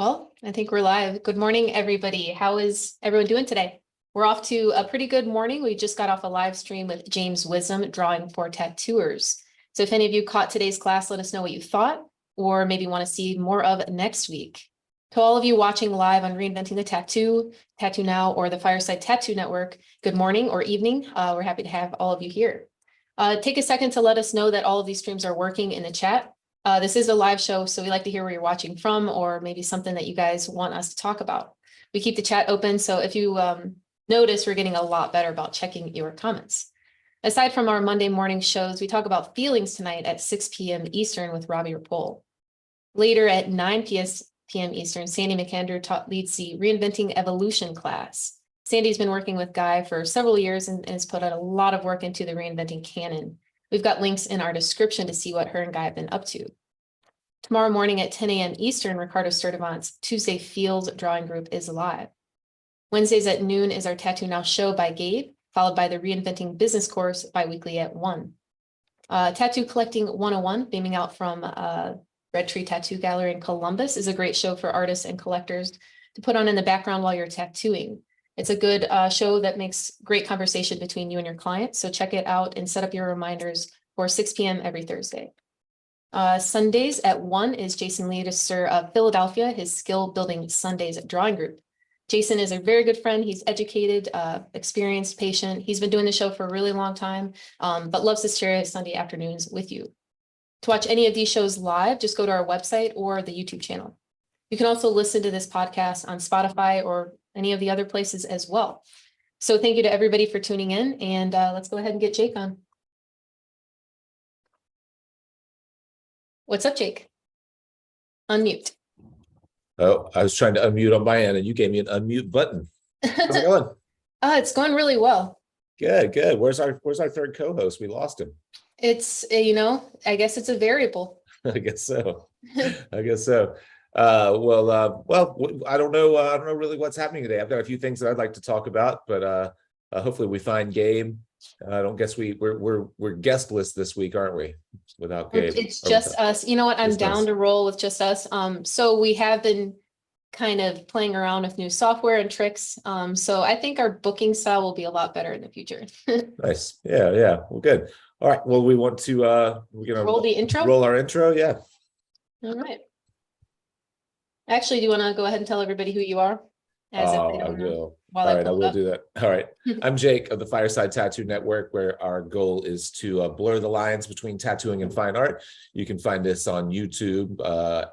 Well, I think we're live. Good morning, everybody. How is everyone doing today? We're off to a pretty good morning. We just got off a live stream with James Wisdom, Drawing for Tattooers. So if any of you caught today's class, let us know what you thought, or maybe want to see more of next week. To all of you watching live on Reinventing the Tattoo, TattooNow, or the Fireside Tattoo Network, good morning or evening. We're happy to have all of you here. Take a second to let us know that all of these streams are working in the chat. This is a live show, so we like to hear where you're watching from, or maybe something that you guys want us to talk about. We keep the chat open, so if you notice, we're getting a lot better about checking your comments. Aside from our Monday morning shows, we talk about feelings tonight at 6 p.m. Eastern with Robbie Rapole. Later at 9 p.m. Eastern, Sandy McAndrew leads the Reinventing Evolution class. Sandy's been working with Guy for several years and has put out a lot of work into the Reinventing canon. We've got links in our description to see what her and Guy have been up to. Tomorrow morning at 10 a.m. Eastern, Ricardo Sturdivant's Tuesday Field Drawing Group is live. Wednesdays at noon is our Tattoo Now show by Gabe, followed by the Reinventing Business course bi-weekly at 1. Tattoo Collecting 101, beaming out from Red Tree Tattoo Gallery in Columbus, is a great show for artists and collectors to put on in the background while you're tattooing. It's a good show that makes great conversation between you and your client. So check it out and set up your reminders for 6 p.m. every Thursday. Sundays at 1 is Jason Leadester of Philadelphia, his skill building Sundays drawing group. Jason is a very good friend. He's educated, experienced, patient. He's been doing the show for a really long time, but loves to share his Sunday afternoons with you. To watch any of these shows live, just go to our website or the YouTube channel. You can also listen to this podcast on Spotify or any of the other places as well. So thank you to everybody for tuning in, and let's go ahead and get Jake on. What's up, Jake? Unmute. Oh, I was trying to unmute on my end and you gave me an unmute button. How's it going? It's going really well. Good, good. Where's our third co-host? We lost him. It's, I guess it's a variable. I guess so. I guess so. Well, I don't know. I don't know really what's happening today. I've got a few things that I'd like to talk about, but hopefully we find Gabe. I don't guess we're guestless this week, aren't we? Without Gabe. It's just us. You know what? I'm down to roll with just us. So we have been kind of playing around with new software and tricks. So I think our booking style will be a lot better in the future. Nice. Yeah. Well, good. All right. Well, we want to we're gonna roll the intro. Roll our intro. Yeah. All right. Actually, do you want to go ahead and tell everybody who you are? I will. All right, I will do that. All right. I'm Jake of the Fireside Tattoo Network, where our goal is to blur the lines between tattooing and fine art. You can find this on YouTube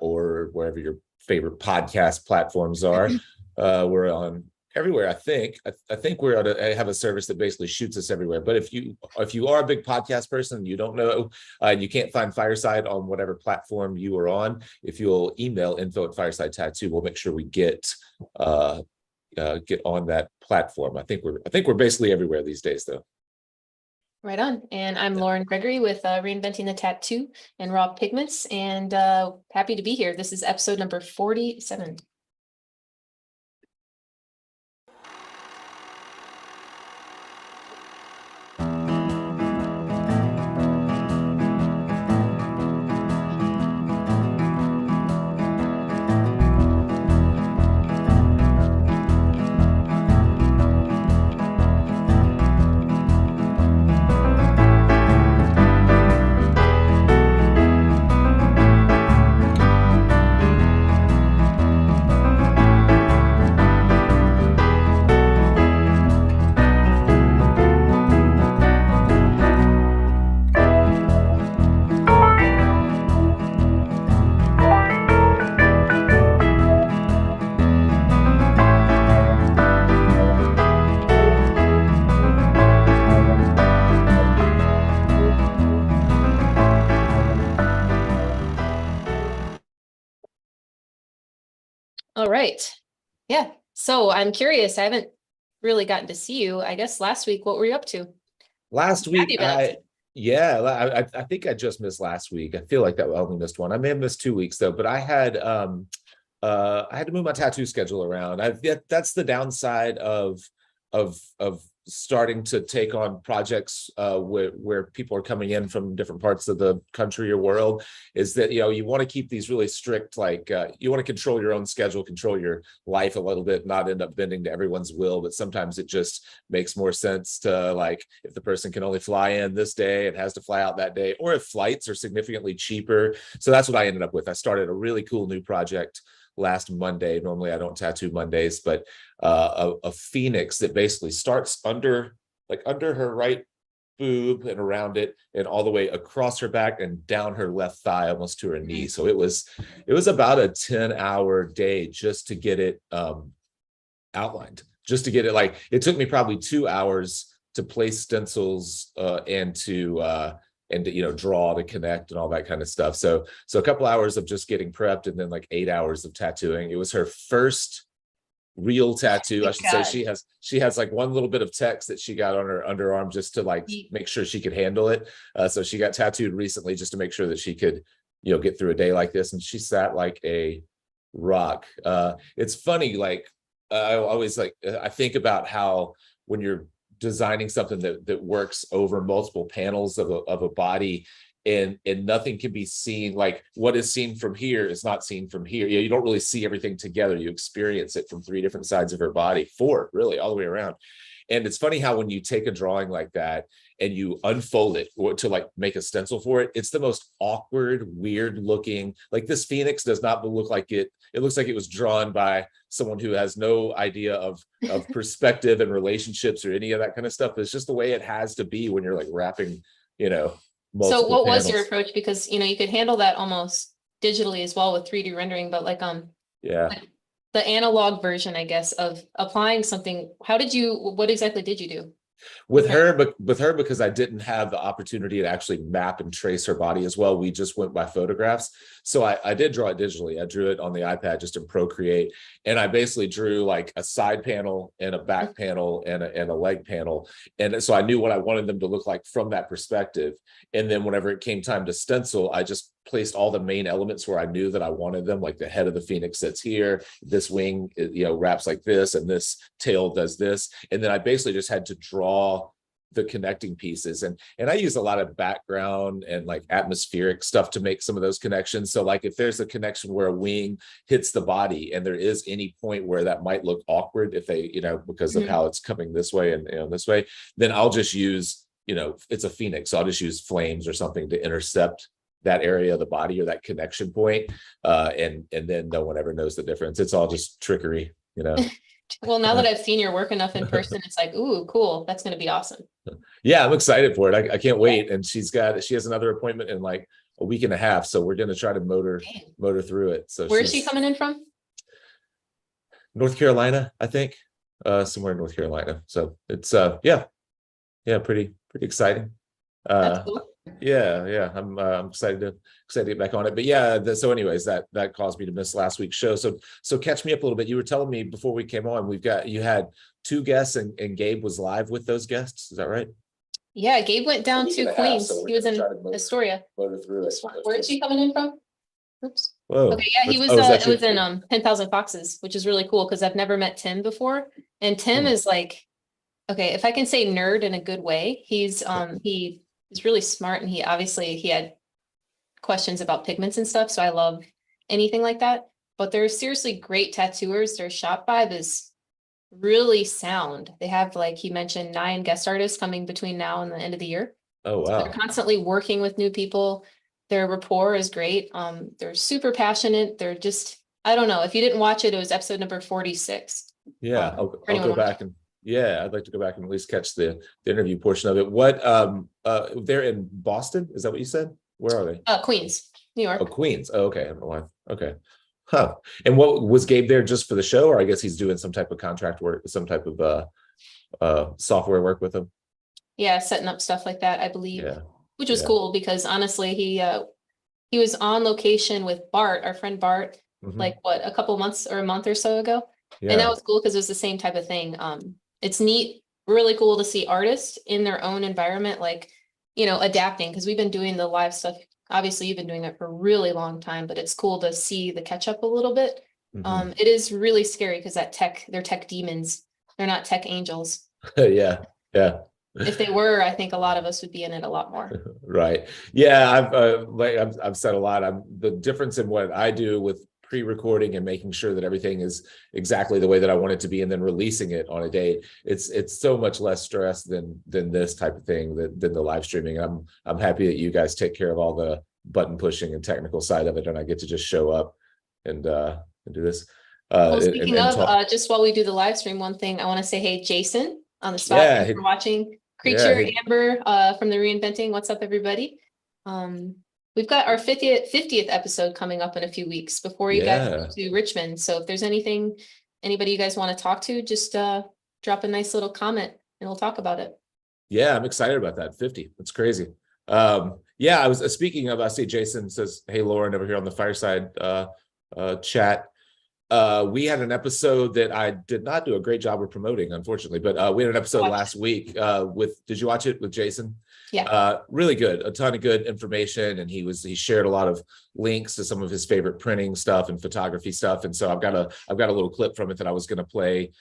or wherever your favorite podcast platforms are. We're on everywhere, I think. I think we're I have a service that basically shoots us everywhere. But if you are a big podcast person, you don't know, you can't find Fireside on whatever platform you are on. If you'll email info@Fireside Tattoo, we'll make sure we get on that platform. I think we're basically everywhere these days, though. Right on. And I'm Lauren Gregory with Reinventing the Tattoo and Raw Pigments, and happy to be here. This is episode number 47. All right. Yeah. So I'm curious. I haven't really gotten to see you. I guess last week, what were you up to? Last week, I think I just missed last week. I feel like that I only missed one. I may have missed 2 weeks though, but I had to move my tattoo schedule around. That's the downside of of starting to take on projects where people are coming in from different parts of the country or world is that, you know, you want to keep these really strict, like you want to control your own schedule, control your life a little bit, not end up bending to everyone's will. But sometimes it just makes more sense to, like, if the person can only fly in this day, it has to fly out that day, or if flights are significantly cheaper. So that's what I ended up with. I started a really cool new project last Monday. Normally I don't tattoo Mondays, but a phoenix that basically starts under her right boob and around it and all the way across her back and down her left thigh almost to her knee. So it was about a 10-hour day just to get it outlined, just to get it, like, it took me probably 2 hours to place stencils and to you know, draw to connect and all that kind of stuff. So a couple hours of just getting prepped and then like 8 hours of tattooing. It was her first real tattoo. I should say she has like one little bit of text that she got on her underarm just to like make sure she could handle it. So she got tattooed recently just to make sure that she could, you know, get through a day like this. And she sat like a rock. It's funny, like I always I think about how when you're designing something that works over multiple panels of a body, and nothing can be seen, like what is seen from here is not seen from here. You don't really see everything together. You experience it from 3 different sides of her body, 4 really, all the way around. And it's funny how when you take a drawing like that and you unfold it to like make a stencil for it, it's the most awkward, weird looking, like this phoenix does not look like it looks like it was drawn by someone who has no idea of perspective and relationships or any of that kind of stuff. It's just the way it has to be when you're like wrapping, you know, multiple So what panels. was your approach? Because, you know, you could handle that almost digitally as well with 3D rendering, but like, yeah. like the analog version, I guess, of applying something. What exactly did you do? With her, because I didn't have the opportunity to actually map and trace her body as well, we just went by photographs. So I did draw it digitally. I drew it on the iPad just in Procreate, and I basically drew like a side panel and a back panel and a leg panel, and so I knew what I wanted them to look like from that perspective. And then whenever it came time to stencil, I just placed all the main elements where I knew that I wanted them, like the head of the phoenix sits here, this wing, you know, wraps like this, and this tail does this. And then I basically just had to draw the connecting pieces. And I use a lot of background and like atmospheric stuff to make some of those connections. So like if there's a connection where a wing hits the body and there is any point where that might look awkward, if they, you know, because of how it's coming this way and, you know, this way, then I'll just use, you know, it's a phoenix, so I'll just use flames or something to intercept that area of the body or that connection point. And then no one ever knows the difference. It's all just trickery, you know. Well, now that I've seen your work enough in person, it's like, ooh, cool. That's going to be awesome. Yeah, I'm excited for it. I can't wait. And she has another appointment in like a week and a half. So we're going to try to motor through it. So where's she coming in from? North Carolina, I think, somewhere in North Carolina. So it's, pretty exciting. That's cool. Yeah. I'm excited to get back on it. But yeah, so anyways, that caused me to miss last week's show. So catch me up a little bit. You were telling me before we came on, you had 2 guests and Gabe was live with those guests. Is that right? Yeah, Gabe went down to Queens. He was in Astoria. Where is she coming in from? Oops. Whoa. Okay, yeah, he was it was in 10,000 Foxes, which is really cool because I've never met Tim before. And Tim is like, okay, if I can say nerd in a good way, he's really smart, and he had questions about pigments and stuff. So I love anything like that. But they're seriously great tattooers. Their shop vibe is really sound. They have, like he mentioned, 9 guest artists coming between now and the end of the year. Oh, wow. So they're constantly working with new people. Their rapport is great. They're super passionate. They're just, I don't know. If you didn't watch it, it was episode number 46. Yeah, I'll go back and I'd like to go back and at least catch the interview portion of it. What they're in Boston, is that what you said? Where are they? Queens, New York. Oh, Queens. Oh, okay. I don't know why. Okay. Huh. And what was Gabe there just for the show, or I guess he's doing some type of contract work, some type of software work with him? Yeah, setting up stuff like that, I believe. Yeah. Which was cool because honestly, he was on location with Bart, our friend Bart, like a couple months or a month or so ago. Yeah. And that was cool because it was the same type of thing. It's neat, really cool to see artists in their own environment, like, you know, adapting, because we've been doing the live stuff. Obviously, you've been doing that for a really long time, but it's cool to see the catch up a little bit. It is really scary because they're tech demons. They're not tech angels. Yeah. Yeah. If they were, I think a lot of us would be in it a lot more. Right. Yeah. I've said a lot. The difference in what I do with pre-recording and making sure that everything is exactly the way that I want it to be, and then releasing it on a date. It's so much less stress than this type of thing than the live streaming. I'm happy that you guys take care of all the button pushing and technical side of it, and I get to just show up and do this. Well, speaking of, just while we do the live stream, one thing I want to say, hey, Jason on the spot, thanks for watching. Creature, Amber from the Reinventing. What's up, everybody? We've got our 50th episode coming up in a few weeks before you guys go to Richmond. So if there's anybody you guys want to talk to, just drop a nice little comment and we'll talk about it. Yeah, I'm excited about that. 50. That's crazy. Yeah, I was speaking of, I see Jason says, hey, Lauren, over here on the Fireside chat. We had an episode that I did not do a great job of promoting, unfortunately, but we had an episode last week did you watch it with Jason? Yeah. Really good, a ton of good information. And he shared a lot of links to some of his favorite printing stuff and photography stuff. And so I've got a little clip from it that I was going to play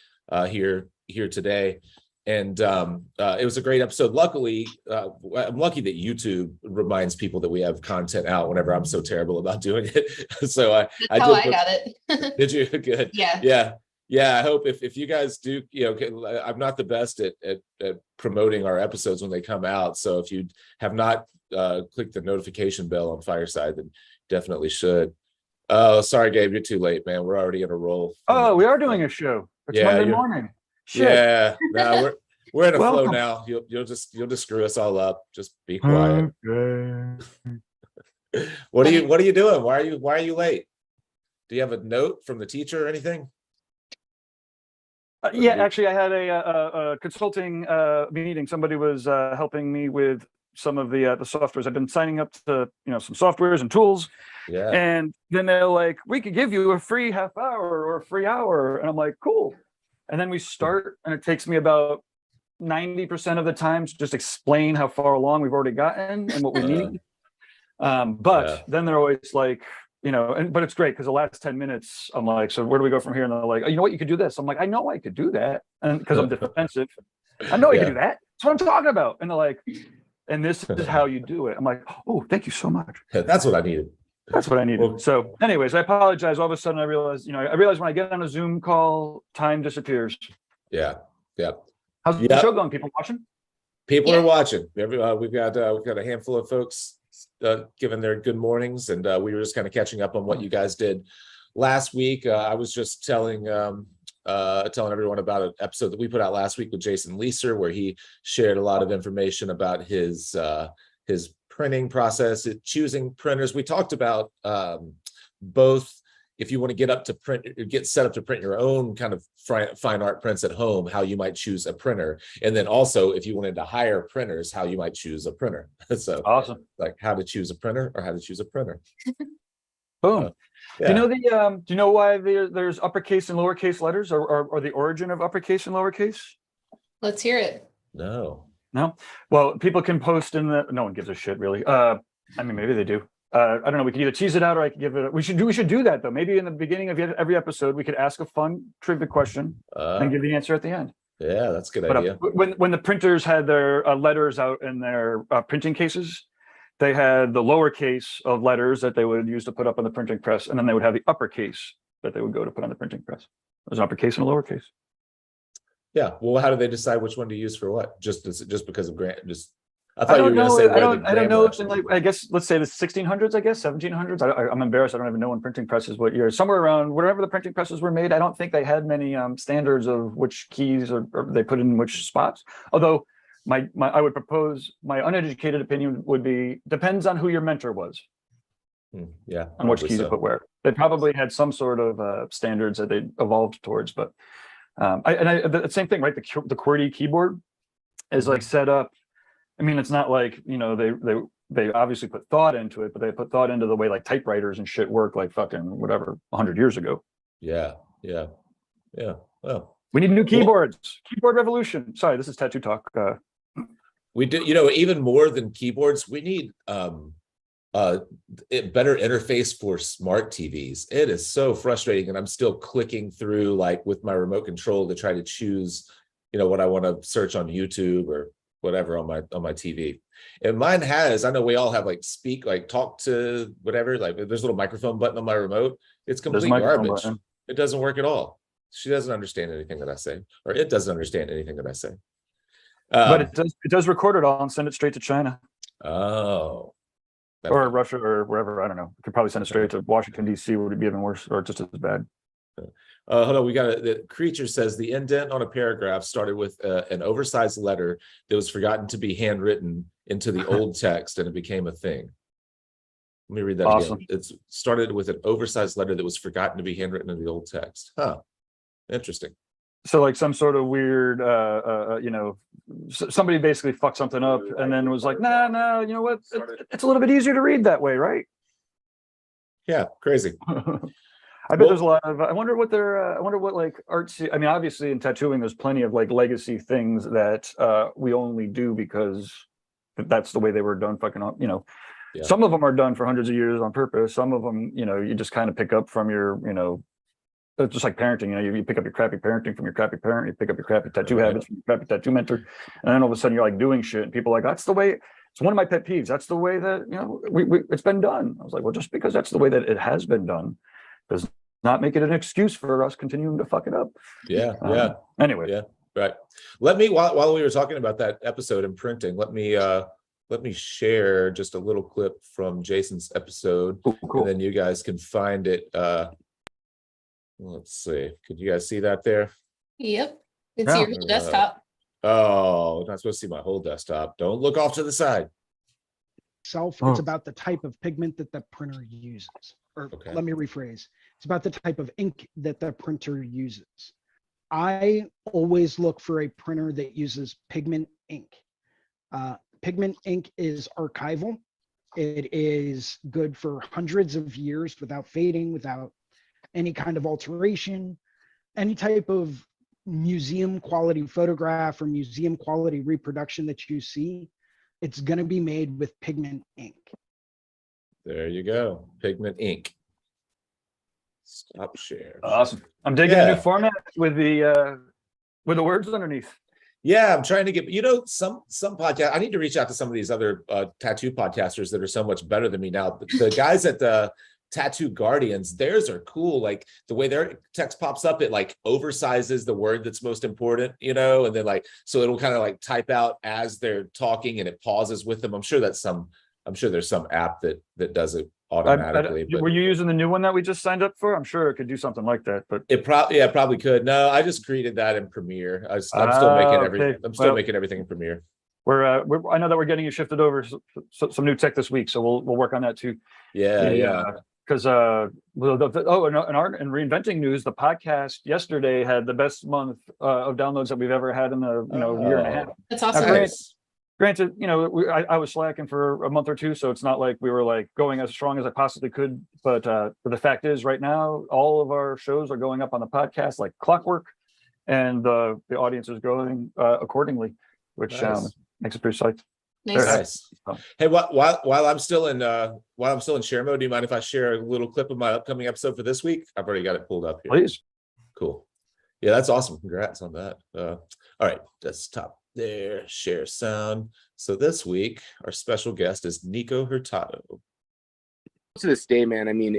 here today. And it was a great episode. Luckily, I'm lucky that YouTube reminds people that we have content out whenever I'm so terrible about doing it. So I got it. Did you? Good. Yeah. I hope if you guys do, I'm not the best at promoting our episodes when they come out. So if you have not clicked the notification bell on Fireside, then definitely should. Oh, sorry, Gabe, you're too late, man. We're already in a roll. Oh, we are doing a show. It's Monday morning. Shit. Yeah, no, we're in a flow now. You'll just screw us all up. Just be quiet. Okay. What are you doing? Why are you late? Do you have a note from the teacher or anything? Yeah, actually, I had a consulting meeting. Somebody was helping me with some of the softwares. I've been signing up to some softwares and tools. Yeah. And then they're like, we could give you a free half hour or a free hour, and I'm like, cool. And then we start, and it takes me about 90% of the time to just explain how far along we've already gotten and what we need. But then they're always like, but it's great because the last 10 minutes, I'm like, so where do we go from here? And they're like, oh, you know what, you could do this. I'm like, I know I could do that. And because I'm defensive, I know I could do that. That's what I'm talking about. And they're like, and this is how you do it. I'm like, oh, thank you so much. That's what I needed. That's what I needed. Well, so anyways, I apologize. All of a sudden I realized, I realized when I get on a Zoom call, time disappears. Yeah. Yeah. How's the show going? People watching? People are watching. We've got a handful of folks giving their good mornings, and we were just kind of catching up on what you guys did last week. I was just telling everyone about an episode that we put out last week with Jason Leeser, where he shared a lot of information about his printing process, choosing printers. We talked about both if you want to get set up to print your own kind of fine art prints at home, how you might choose a printer. And then also if you wanted to hire printers, how you might choose a printer. So awesome. Like how to choose a printer or how to choose a printer. Boom. Yeah. Do you know why there's uppercase and lowercase letters, or the origin of uppercase and lowercase? Let's hear it. No. Well, people can post in no one gives a shit really. I mean, maybe they do. I don't know. We could either tease it out, or I could give it. We should do that though. Maybe in the beginning of every episode, we could ask a fun trivia question and give the answer at the end. Yeah, that's a good idea. When the printers had their letters out in their printing cases, they had the lowercase of letters that they would use to put up on the printing press, and then they would have the uppercase that they would go to put on the printing press. There's an uppercase and a lowercase. Yeah. Well, how do they decide which one to use for what? Just because of grant? I thought you were going to say. I don't know. If I guess let's say the 1600s. I guess 1700s. I'm embarrassed. I don't even know when printing presses. What year? Somewhere around wherever the printing presses were made. I don't think they had many standards of which keys or they put in which spots. Although I would propose my uneducated opinion would be depends on who your mentor was. Yeah. On which keys to put where. They probably had some sort of standards that they evolved towards, but. The same thing, right? The QWERTY keyboard is like set up. I mean, it's not like they obviously put thought into it, but they put thought into the way like typewriters and shit work, like fucking whatever 100 years ago. Yeah. Well, we need new keyboards. Keyboard revolution. Sorry, this is Tattoo Talk. We do, even more than keyboards, we need a better interface for smart TVs. It is so frustrating, and I'm still clicking through like with my remote control to try to choose, what I want to search on YouTube or whatever on my TV. And mine has, I know we all have like talk to whatever, like there's a little microphone button on my remote. It's complete garbage. It doesn't work at all. She doesn't understand anything that I say, or it doesn't understand anything that I say. But it does record it all and send it straight to China. Oh. Or Russia or wherever, I don't know. Could probably send it straight to Washington, D.C. Would it be even worse or just as bad? Hold on, the creature says the indent on a paragraph started with an oversized letter that was forgotten to be handwritten into the old text, and it became a thing. Let me read that again. It started with an oversized letter that was forgotten to be handwritten in the old text. Huh. Interesting. So like some sort of weird, somebody basically fucked something up and then was like, nah, you know what? It's a little bit easier to read that way, right? Yeah, crazy. I bet there's a lot of, I wonder what like artsy, I mean, obviously in tattooing, there's plenty of like legacy things that we only do because that's the way they were done fucking up, Yeah. Some of them are done for hundreds of years on purpose. Some of them, you just kind of pick up from your, it's just like parenting, you pick up your crappy parenting from your crappy parent, you pick up your crappy tattoo habits from your crappy tattoo mentor, and then all of a sudden you're like doing shit, and people are like, that's the way, it's one of my pet peeves, that's the way that, it's been done. I was like, well, just because that's the way that it has been done does not make it an excuse for us continuing to fuck it up. Yeah. Anyway. Yeah, right. Let me, while we were talking about that episode and printing, let me share just a little clip from Jason's episode. Cool. And then you guys can find it. Let's see. Could you guys see that there? Yep. It's your desktop. Oh, not supposed to see my whole desktop. Don't look off to the side. It's about the type of pigment that the printer uses. Or let me rephrase. It's about the type of ink that the printer uses. I always look for a printer that uses pigment ink. Pigment ink is archival. It is good for hundreds of years without fading, without any kind of alteration. Any type of museum quality photograph or museum quality reproduction that you see, it's going to be made with pigment ink. There you go. Pigment ink. Stop share. Awesome. I'm digging a new format with the words underneath. Yeah, I'm trying to get, some podcast. I need to reach out to some of these other tattoo podcasters that are so much better than me now. The guys at the Tattoo Guardians, theirs are cool. Like the way their text pops up, it like oversizes the word that's most important, and then like, so it'll kind of like type out as they're talking and it pauses with them. I'm sure there's some app that does it automatically. Were you using the new one that we just signed up for? I'm sure it could do something like that, but it probably could. No, I just created that in Premiere. I'm still making everything. Okay. I'm still making everything in Premiere. I know that we're getting you shifted over some new tech this week, so we'll work on that too. Yeah. Because in reinventing news, the podcast yesterday had the best month of downloads that we've ever had in a year and a half. That's awesome. Granted, I was slacking for a month or two, so it's not like we were like going as strong as I possibly could. But the fact is, right now, all of our shows are going up on the podcast like clockwork, and the audience is growing accordingly, which makes it pretty psyched. Nice. Hey, while I'm still in share mode, do you mind if I share a little clip of my upcoming episode for this week? I've already got it pulled up here. Please. Cool. Yeah, that's awesome. Congrats on that. All right, desktop there, share sound. So this week, our special guest is Nico Hurtado. To this day, man, I mean,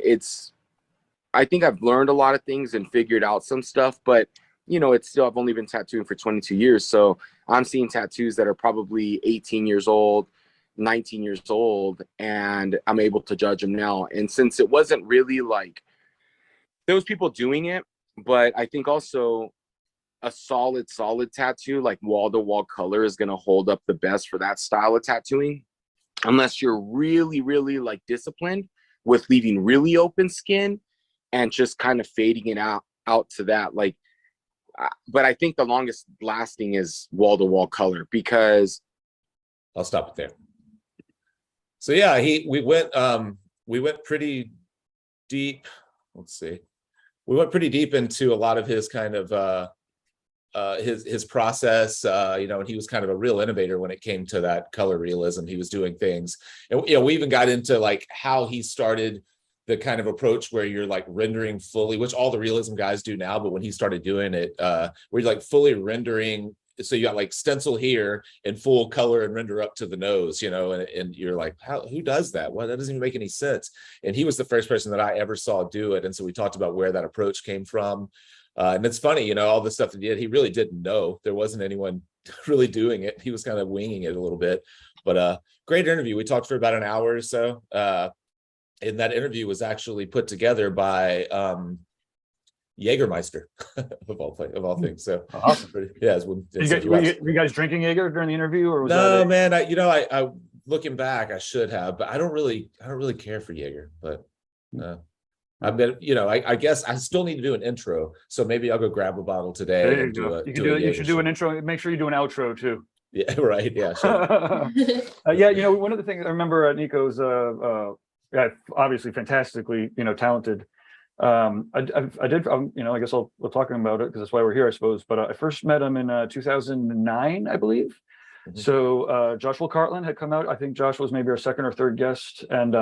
I think I've learned a lot of things and figured out some stuff, but it's still, I've only been tattooing for 22 years. So I'm seeing tattoos that are probably 18 years old, 19 years old, and I'm able to judge them now. And since it wasn't really like those people doing it, but I think also a solid tattoo, like wall-to-wall color, is going to hold up the best for that style of tattooing, unless you're really, really like disciplined with leaving really open skin and just kind of fading it out to that. Like, but I think the longest lasting is wall-to-wall color, because I'll stop it there. So yeah, we went pretty deep. Let's see. We went pretty deep into a lot of his kind of his process, and he was kind of a real innovator when it came to that color realism. He was doing things, and we even got into like how he started the kind of approach where you're like rendering fully, which all the realism guys do now, but when he started doing it, where you're like fully rendering. So you got like stencil here and full color and render up to the nose, and you're like, who does that? Well, that doesn't even make any sense. And he was the first person that I ever saw do it. And so we talked about where that approach came from. And it's funny, all the stuff that he did, he really didn't know. There wasn't anyone really doing it. He was kind of winging it a little bit, but great interview. We talked for about an hour or so. And that interview was actually put together by Jägermeister of all things. So awesome. Yeah, were you guys drinking Jaeger during the interview, or was no, that man? I looking back, I should have, but I don't really care for Jaeger. But I've been, I guess I still need to do an intro, so maybe I'll go grab a bottle today and do it. You should do an intro. Make sure you do an outro too. Yeah, right. Yeah, sure. Yeah, one of the things I remember Nico's obviously fantastically, talented. I guess we're talking about it because that's why we're here, I suppose. But I first met him in 2009, I believe. Mm-hmm. So Joshua Cartland had come out. I think Josh was maybe our second or third guest, and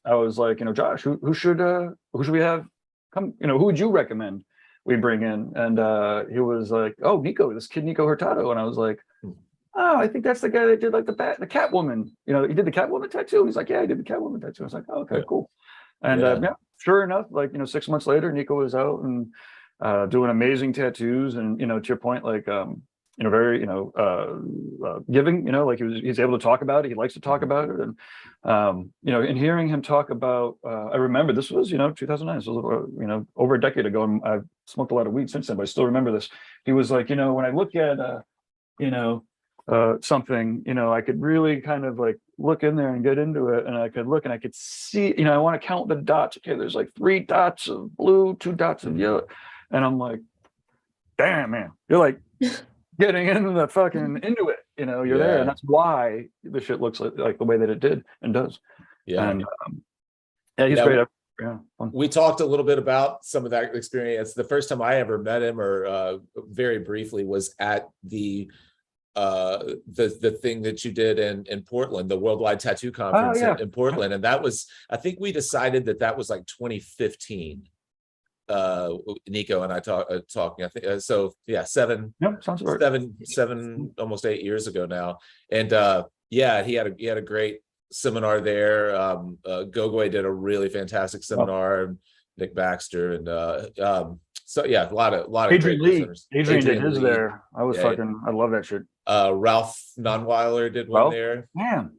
I was like, Josh, who should we have come? Who would you recommend we bring in? And he was like, oh, Nico, this kid Nico Hurtado, and I was like, oh, I think that's the guy that did like the Catwoman. He did the Catwoman tattoo. He's like, yeah, he did the Catwoman tattoo. I was like, oh, okay, cool. And sure enough, 6 months later, Nico was out and doing amazing tattoos. And to your point, very giving. Like he's able to talk about it. He likes to talk about it. And and hearing him talk about, I remember this was 2009. So over a decade ago. And I've smoked a lot of weed since then, but I still remember this. He was like, when I look at something, I could really kind of like look in there and get into it, and I could look and I could see, I want to count the dots. Okay, there's like 3 dots of blue, 2 dots of yellow, and I'm like, damn, man, you're like getting into the fucking into it, you're there, and that's why the shit looks like the way that it did and does. Yeah, and he's great. Yeah, we talked a little bit about some of that experience. The first time I ever met him, or very briefly, was at the thing that you did in Portland, the Worldwide Tattoo Conference in Portland. And that was, I think we decided that was like 2015. Nico and I talking, I think, so yeah, seven, almost 8 years ago now. And he had a great seminar there. Gogoy did a really fantastic seminar, Nick Baxter, and so yeah, a lot of Adrian Lee. Adrian did his there. I was I love that shit. Ralph Nonweiler did one there. Damn.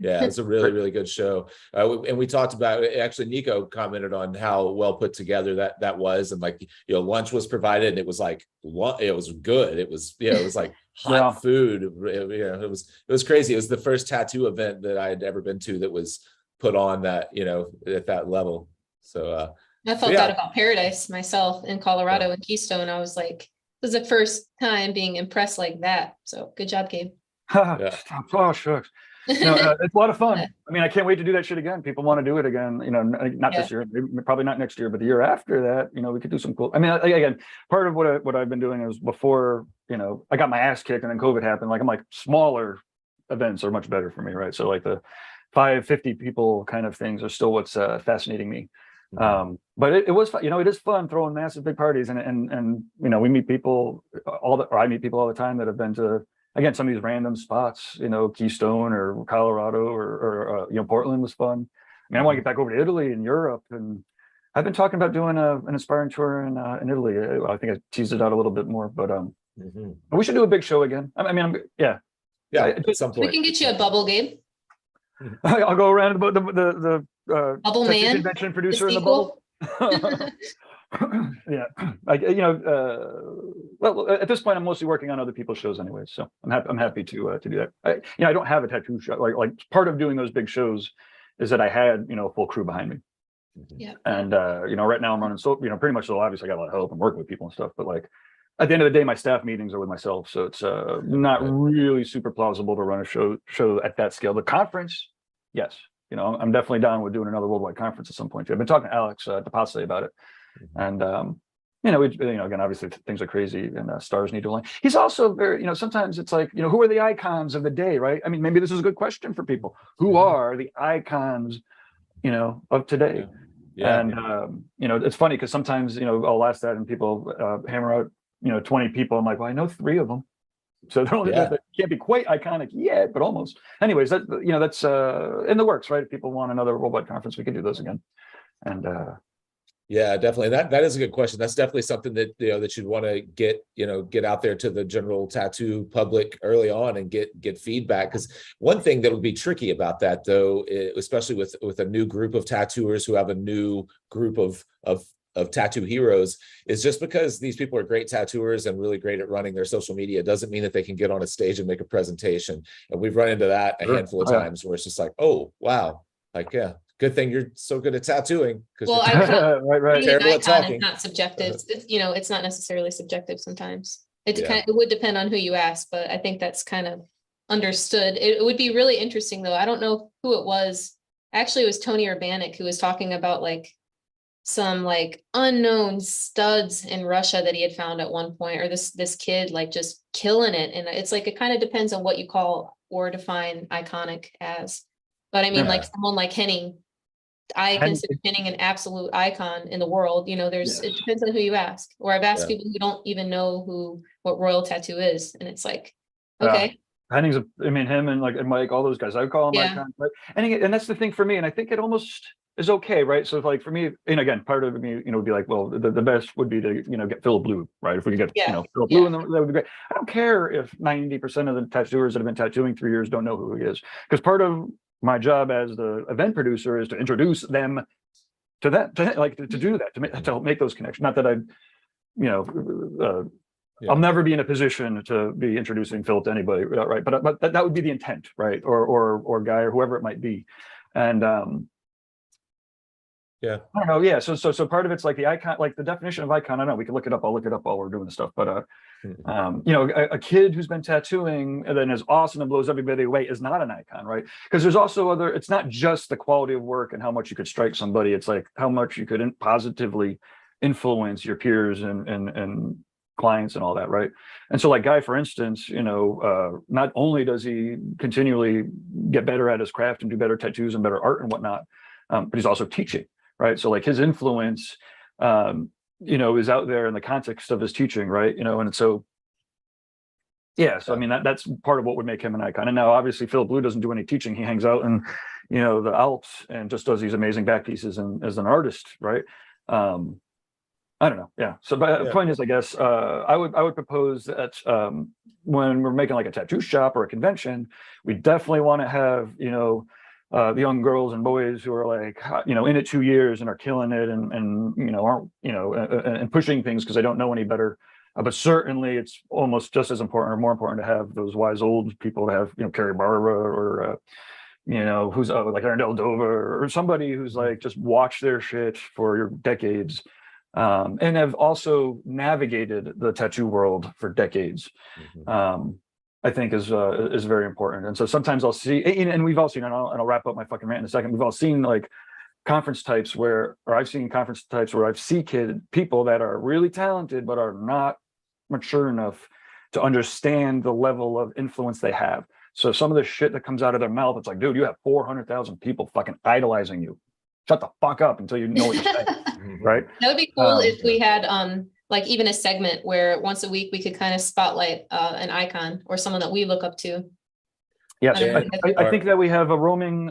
Yeah, it's a really, really good show. And we talked about, actually Nico commented on how well put together that was, and like, lunch was provided, and it was like, it was good. It was, it was like hot food. It was crazy. It was the first tattoo event that I had ever been to that was put on that, at that level. So I felt that about Paradise myself in Colorado and Keystone. I was like, this is the first time being impressed like that. So good job, Gabe. Oh, shucks. It's a lot of fun. I mean, I can't wait to do that shit again. People want to do it again, not this year, probably not next year, but the year after that, we could do some cool. I mean, again, part of what I've been doing is before, I got my ass kicked and then COVID happened. Like, I'm like, smaller events are much better for me, right? So like the 550 people kind of things are still what's fascinating me. But it was, it is fun throwing massive big parties, and we meet people I meet people all the time that have been to, again, some of these random spots, Keystone or Colorado or Portland was fun. I mean, I want to get back over to Italy and Europe, and I've been talking about doing an inspiring tour in Italy. I think I teased it out a little bit more, but we should do a big show again. At some point. We can get you a bubble, Gabe. I'll go around the Bubble Man convention producer in the bubble. Yeah, well, at this point, I'm mostly working on other people's shows anyway, so I'm happy to do that. I don't have a tattoo show. Like part of doing those big shows is that I had a full crew behind me. Yeah. And right now I'm running pretty much, so obviously I got a lot of help and working with people and stuff, but like at the end of the day, my staff meetings are with myself, so it's not really super plausible to run a show at that scale. The conference, yes, I'm definitely down with doing another worldwide conference at some point too. I've been talking to Alex DePasse about it. And again, obviously things are crazy and stars need to align. He's also very, sometimes it's like, who are the icons of the day, right? I mean, maybe this is a good question for people. Who are the icons, of today? Yeah. And, it's funny because sometimes, I'll ask that and people hammer out, 20 people. I'm like, well, I know 3 of them. So they can't be quite iconic yet, but almost. Anyways, that's in the works, right? If people want another worldwide conference, we can do those again. And yeah, definitely. That is a good question. That's definitely something that that you'd want to get out there to the general tattoo public early on and get feedback. Because one thing that would be tricky about that, though, especially with a new group of tattooers who have a new group of tattoo heroes, is just because these people are great tattooers and really great at running their social media doesn't mean that they can get on a stage and make a presentation. And we've run into that a handful of times where it's just like, oh wow, like good thing you're so good at tattooing. Well, right. Terrible at talking. It's not subjective. It's not necessarily subjective sometimes. It would depend on who you ask, but I think that's kind of understood. It would be really interesting though. I don't know who it was. Actually, it was Tony Urbanik who was talking about like some like unknown studs in Russia that he had found at one point, or this kid like just killing it. And it's like, it kind of depends on what you call or define iconic as. But I mean, like someone like Henning, I consider Henning an absolute icon in the world. It depends on who you ask. Or I've asked people who don't even know what Royal Tattoo is. And it's like, okay. Henning's him and Mike, all those guys, I would call him icon. Right? And that's the thing for me. And I think it almost is okay, right? So if, like, for me, and again, part of me, would be like, well, the best would be to, get Philip Blue, right? If we could get, Philip Blue, and that would be great. I don't care if 90% of the tattooers that have been tattooing 3 years don't know who he is. Because part of my job as the event producer is to introduce them to that, to do that, to make those connections. Not that I'll never be in a position to be introducing Phil to anybody, right? But that would be the intent, right? Or guy or whoever it might be. And I don't know. Yeah. So part of it's like the icon, like the definition of icon. I don't know. We can look it up. I'll look it up while we're doing the stuff. But a kid who's been tattooing and then is awesome and blows everybody away is not an icon, right? Because there's also it's not just the quality of work and how much you could strike somebody. It's like how much you could positively influence your peers and clients and all that, right? And so, like Guy, for instance, not only does he continually get better at his craft and do better tattoos and better art and whatnot, but he's also teaching. Right. So like his influence, is out there in the context of his teaching. Right. And so, so I mean, that's part of what would make him an icon. And now, obviously, Phil Blue doesn't do any teaching. He hangs out in, the Alps and just does these amazing back pieces and as an artist. Right. I don't know. Yeah. So the point is, I guess, I would propose that when we're making like a tattoo shop or a convention, we definitely want to have, the young girls and boys who are like, in it 2 years and are killing it and aren't, and pushing things because they don't know any better. But certainly it's almost just as important or more important to have those wise old people to have, Carrie Barbara or, who's like Arndell Dover or somebody who's like just watched their shit for decades and have also navigated the tattoo world for decades. I think is very important. And so sometimes I'll see, and we've all seen, and I'll wrap up my fucking rant in a second. We've all seen like conference types I've seen conference types where I've seen people that are really talented, but are not mature enough to understand the level of influence they have. So some of the shit that comes out of their mouth, it's like, dude, you have 400,000 people fucking idolizing you. Shut the fuck up until you know what you're saying. Right. That would be cool if we had, like even a segment where once a week we could kind of spotlight an icon or someone that we look up to. Yes, I think that we have a roaming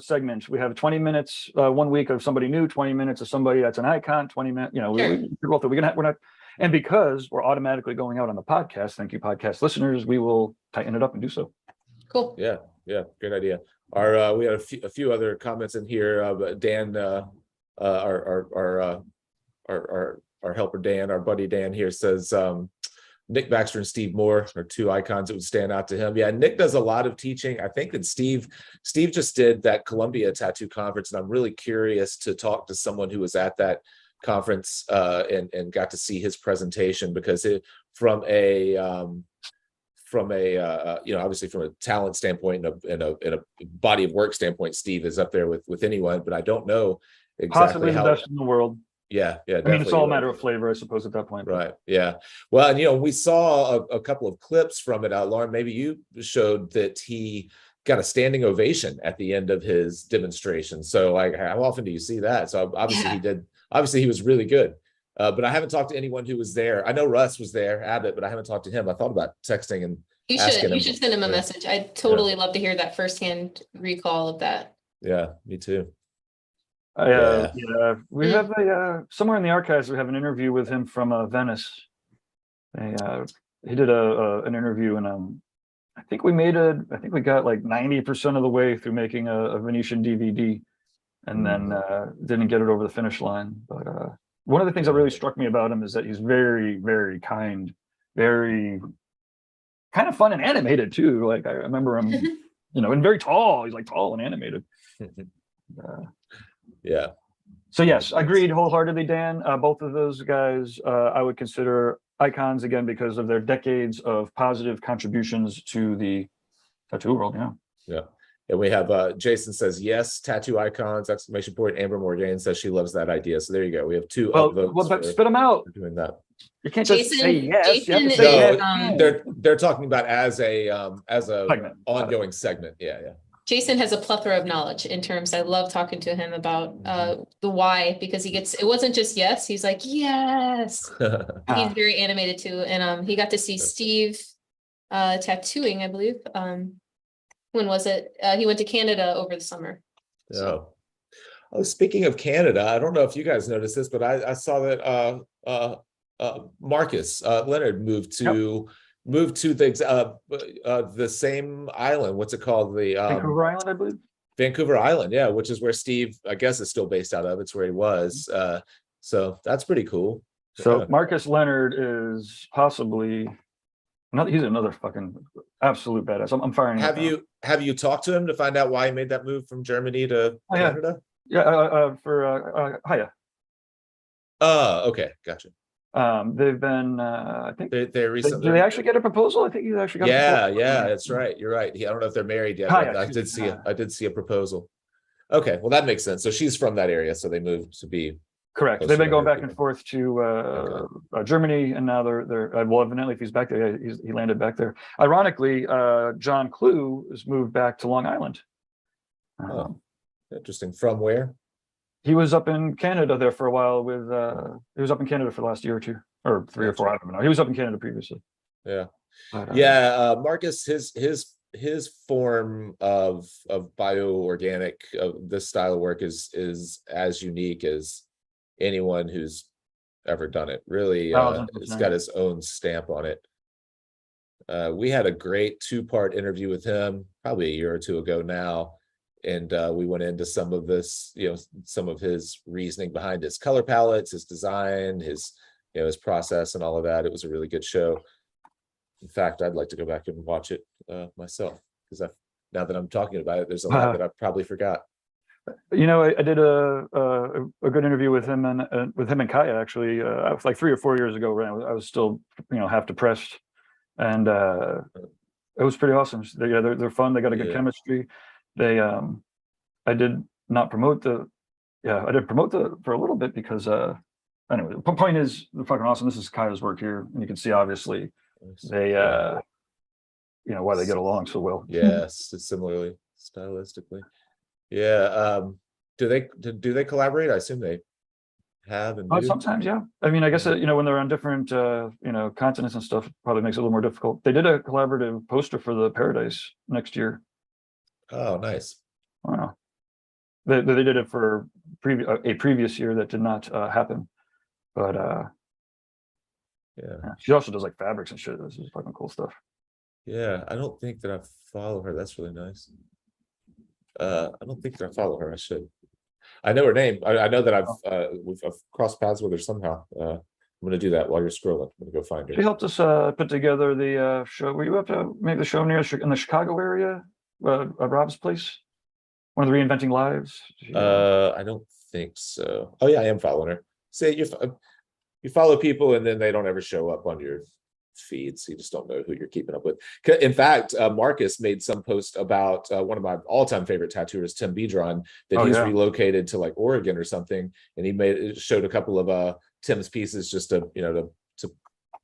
segment. We have 20 minutes 1 week of somebody new, 20 minutes of somebody that's an icon, 20 minutes, we're not, and because we're automatically going out on the podcast, thank you podcast listeners, we will tighten it up and do so. Cool. Yeah, good idea. We had a few other comments in here. Dan, our helper Dan, our buddy Dan here says Nick Baxter and Steve Moore are 2 icons that would stand out to him. Yeah, Nick does a lot of teaching. I think that Steve just did that Columbia Tattoo Conference, and I'm really curious to talk to someone who was at that conference and got to see his presentation, because from a obviously from a talent standpoint and a body of work standpoint, Steve is up there with anyone, but I don't know exactly possibly the best in the world. Yeah, I mean, it's all a matter of flavor, I suppose, at that point. Right. Yeah. Well, and we saw a couple of clips from it. Lauren, maybe you showed that he got a standing ovation at the end of his demonstration. So, like, how often do you see that? So obviously he did. Obviously he was really good. But I haven't talked to anyone who was there. I know Russ was there, Abbott, but I haven't talked to him. I thought about texting and you should send him a message. I'd totally love to hear that firsthand recall of that. Yeah, me too. We have somewhere in the archives. We have an interview with him from Venice. He did an interview, and I think we got like 90% of the way through making a Venetian DVD, and then didn't get it over the finish line. But one of the things that really struck me about him is that he's very, very kind, very kind of fun and animated too. Like I remember him, and very tall. He's like tall and animated. Yeah. So yes, agreed wholeheartedly, Dan. Both of those guys I would consider icons, again, because of their decades of positive contributions to the tattoo world. Yeah. And we have Jason says yes, tattoo icons, exclamation point. Amber Morgan says she loves that idea. So there you go. We have two upvotes. But spit them out. Doing that. You can't just say yes. Jason, you have to say yes. They're talking about as a segment. ongoing segment. Yeah. Jason has a plethora of knowledge in terms. I love talking to him about the why, because it wasn't just yes. He's like, yes. He's very animated too. And he got to see Steve tattooing, I believe. When was it? He went to Canada over the summer. So. Oh, speaking of Canada, I don't know if you guys noticed this, but I saw that Marcus Leonard moved to the same island. What's it called? The Vancouver Island, I believe. Vancouver Island, yeah, which is where Steve, I guess, is still based out of. It's where he was. So that's pretty cool. So Marcus Leonard is possibly he's another fucking absolute badass. I'm firing. Have you talked to him to find out why he made that move from Germany to Canada? Yeah, for Haya. Okay, gotcha. They've been, I think they recently. Did they actually get a proposal? I think he's actually got. Yeah, that's right. You're right. I don't know if they're married yet. But I did see a proposal. Okay, well that makes sense. So she's from that area, so they moved to be. Correct. They've been going back and forth to Germany, and now they're well, evidently, if he's back there, he landed back there. Ironically, John Clue has moved back to Long Island. Interesting. From where? He was up in Canada there for a while with he was up in Canada for the last year or two or three or four. I don't know. He was up in Canada previously. Yeah. Marcus, his form of bioorganic this style of work is as unique as anyone who's ever done it. Really, it's got his own stamp on it. We had a great 2-part interview with him probably a year or two ago now. And we went into some of this, some of his reasoning behind his color palettes, his design, his process and all of that. It was a really good show. In fact, I'd like to go back and watch it myself, because now that I'm talking about it, there's a lot that I probably forgot. I did a good interview with him and Kaya, actually, like 3 or 4 years ago. I was still, half depressed, and it was pretty awesome. They're fun. They got a good chemistry. I did not promote I did promote for a little bit because anyway, the point is they're fucking awesome. This is Kaya's work here, and you can see obviously they why they get along so well. Yes, similarly stylistically. Yeah. Do they collaborate? I assume they have and do. Sometimes, yeah. I mean, I guess when they're on different continents and stuff, it probably makes it a little more difficult. They did a collaborative poster for the Paradise next year. Oh, nice. Wow. They did it for a previous year that did not happen, but yeah. She also does like fabrics and shit. This is fucking cool stuff. Yeah, I don't think that I follow her. That's really nice. I don't think that I follow her. I should. I know her name. I know that I've crossed paths with her somehow. I'm gonna do that while you're scrolling. I'm gonna go find her. She helped us put together the show. Were you up to make the show in the Chicago area? Rob's place, one of the Reinventing Lives. I don't think so. Oh yeah, I am following her. Say you follow people and then they don't ever show up on your feeds. You just don't know who you're keeping up with. In fact, Marcus made some post about one of my all-time favorite tattooers, Tim Biedron, that he's relocated to like Oregon or something, and he showed a couple of Tim's pieces just to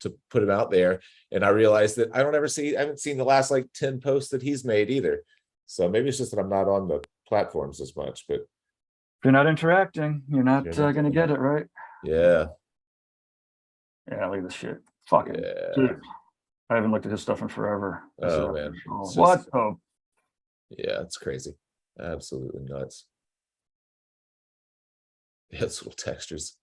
to put him out there. And I realized that I haven't seen the last like 10 posts that he's made either. So maybe it's just that I'm not on the platforms as much, but if you're not interacting, you're not going to get it, right? Yeah. Yeah, look at this shit. Fuck it. Dude, I haven't looked at his stuff in forever. Oh, man. What? Oh. Yeah, it's crazy. Absolutely nuts. Yeah, it's little textures.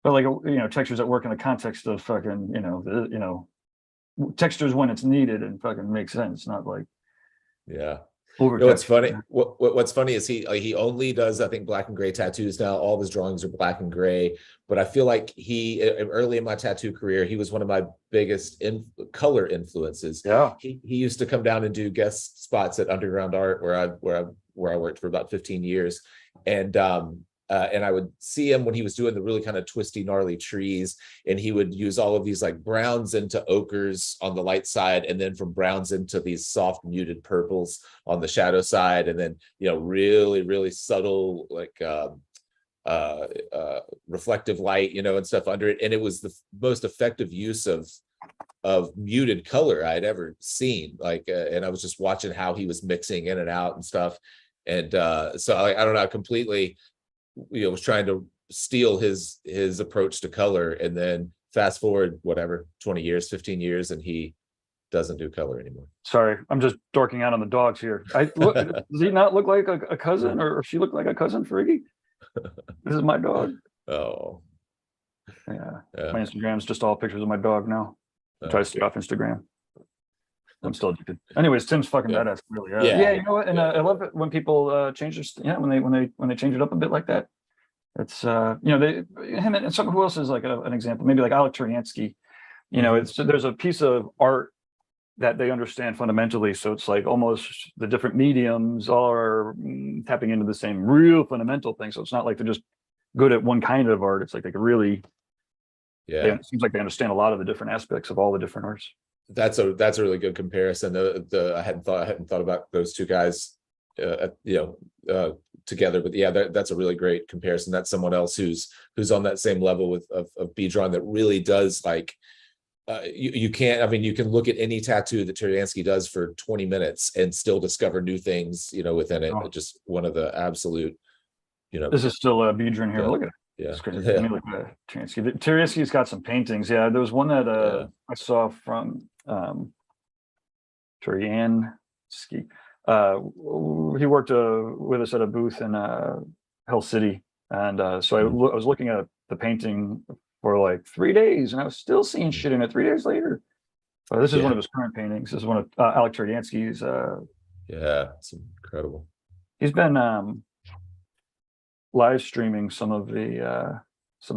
But like, textures that work in the context of fucking, textures when it's needed and fucking makes sense, not like what's funny what's funny is he only does, I think, black and gray tattoos now. All of his drawings are black and gray, but I feel like early in my tattoo career, he was one of my biggest color influences. He used to come down and do guest spots at Underground Art where I worked for about 15 years, and I would see him when he was doing the really kind of twisty, gnarly trees, and he would use all of these like browns into ochres on the light side, and then from browns into these soft muted purples on the shadow side, and then really, really subtle like reflective light, and stuff under it. And it was the most effective use of muted color I'd ever seen. And I was just watching how he was mixing in and out and stuff. And so I don't know, completely was trying to steal his approach to color, and then fast forward 20 years, 15 years, and he doesn't do color anymore. Sorry, I'm just dorking out on the dogs here. Does he not look like a cousin, or she look like a cousin for Iggy? This is my dog. Oh, yeah. My Instagram's just all pictures of my dog now. I try to stay off Instagram. I'm still addicted. Anyways, Tim's fucking badass, really. You know what? And I love it when people change their when they change it up a bit like that. It's him and someone who else is like an example, maybe like Alec Turiansky. There's a piece of art that they understand fundamentally, so it's like almost the different mediums are tapping into the same real fundamental thing. So it's not like they're just good at one kind of art. It's like they could really, it seems like they understand a lot of the different aspects of all the different arts. That's a really good comparison. I hadn't thought about those two guys, together, but that's a really great comparison. That's someone else who's on that same level of Biedron that really does like. You can look at any tattoo that Turiansky does for 20 minutes and still discover new things, within it. Just one of the absolute, This is still Biedron here. Look at it. Yeah. It's crazy. Let me look at Turiansky. Turiansky's got some paintings. Yeah, there was one that I saw from Turiansky. He worked with us at a booth in Hell City, and so I was looking at the painting for like 3 days, and I was still seeing shit in it 3 days later. This is one of his current paintings. This is one of Alec Turiansky's. It's incredible. He's been live streaming some of the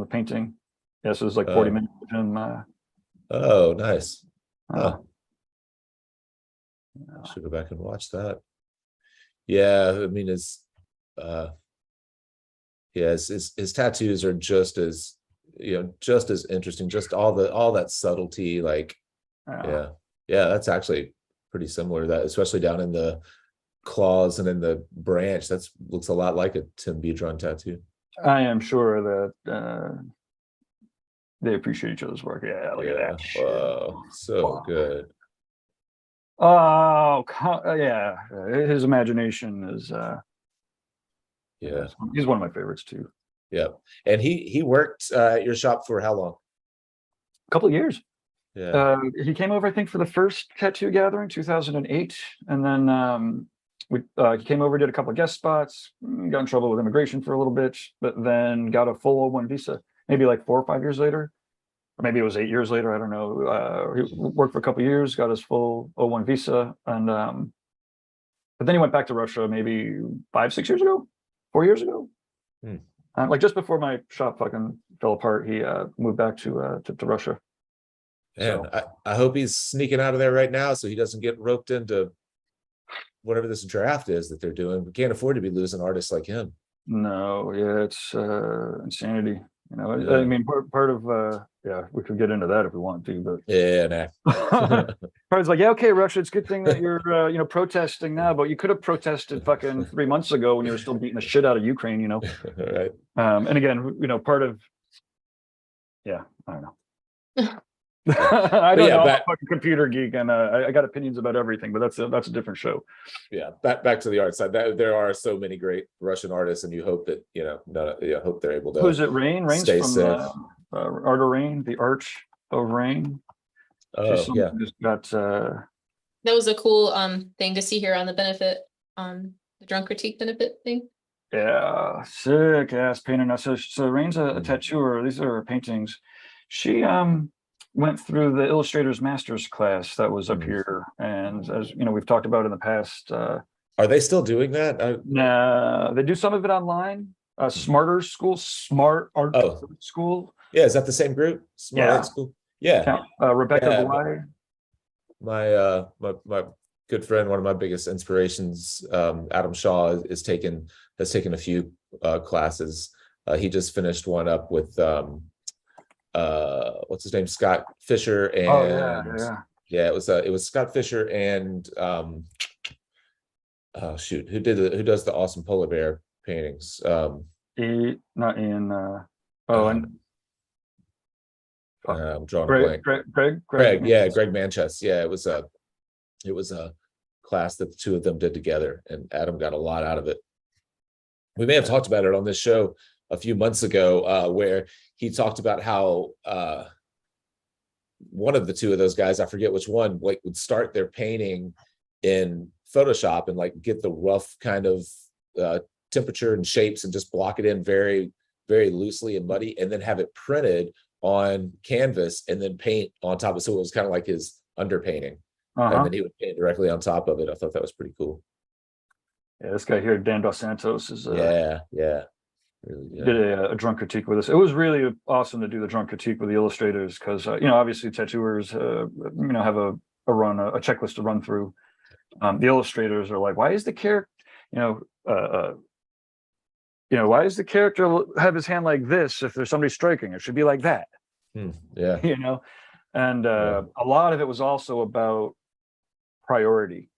painting. Yeah, so it's like 40 minutes of him. Oh, nice. I should go back and watch that. Yeah, I mean, his tattoos are just as interesting. Just all that subtlety, like, that's actually pretty similar. That especially down in the claws and in the branch, that looks a lot like a Tim Biedron tattoo. I am sure that they appreciate each other's work. Yeah, look at that. Wow, so good. Oh, yeah. His imagination is. He's one of my favorites too. Yeah, and he worked at your shop for how long? A couple of years. Yeah. He came over, I think, for the first tattoo gathering, 2008, and then he came over, did a couple of guest spots, got in trouble with immigration for a little bit, but then got a full O1 visa, maybe like 4 or 5 years later. Or maybe it was 8 years later. I don't know. He worked for a couple of years, got his full O1 visa, and but then he went back to Russia maybe 5-6 years ago, 4 years ago. Like just before my shop fucking fell apart, he moved back to Russia. And so, I hope he's sneaking out of there right now so he doesn't get roped into whatever this draft is that they're doing. We can't afford to be losing artists like him. No, yeah, it's insanity. You know, Yeah. I mean, part of yeah, we could get into that if we want to, but Yeah, nah. part is like, yeah, okay, Russia, it's a good thing that you're you know, protesting now, but you could have protested fucking 3 months ago when you were still beating the shit out of Ukraine, you know. Right. And again, you know, part of, yeah, I don't know. I don't know. I'm a fucking computer geek, and I got opinions about everything, but that's a different show. Yeah, back to the art side. There are so many great Russian artists, and you hope that hope they're able to. Who's it? Rain? Rain's stay from safe. Art of Rain, the Arch of Rain. Oh yeah, just got. That was a cool thing to see here on the benefit, the drunk critique benefit thing. Yeah, sick ass painter. Now, so Rain's a tattooer. These are her paintings. She went through the illustrator's master's class that was up here, and as you know, we've talked about in the past. Are they still doing that? Nah, they do some of it online. Smarter School, Smart Art School. Yeah, is that the same group? Smart Art School. Yeah. Rebecca Bly. My good friend, one of my biggest inspirations, Adam Shaw, has taken a few classes. He just finished one up with what's his name, Scott Fisher, and it was Scott Fisher and who does the awesome polar bear paintings? Not Ian. I'm drawing a blank. Greg, yeah, Greg Manchester. Yeah, it was a class that the two of them did together, and Adam got a lot out of it. We may have talked about it on this show a few months ago, where he talked about how one of the two of those guys, I forget which one, like would start their painting in Photoshop and like get the rough kind of temperature and shapes and just block it in very, very loosely and muddy, and then have it printed on canvas and then paint on top of it. So it was kind of like his underpainting. And then he would paint directly on top of it. I thought that was pretty cool. Yeah, this guy here, Dan Dos Santos, is really did a drunk critique with us. It was really awesome to do the drunk critique with the illustrators, because you know, obviously tattooers you know, have a checklist to run through. The illustrators are like, why is the character, why does the character have his hand like this if there's somebody striking? It should be like that. Yeah. You know, and a lot of it was also about priority,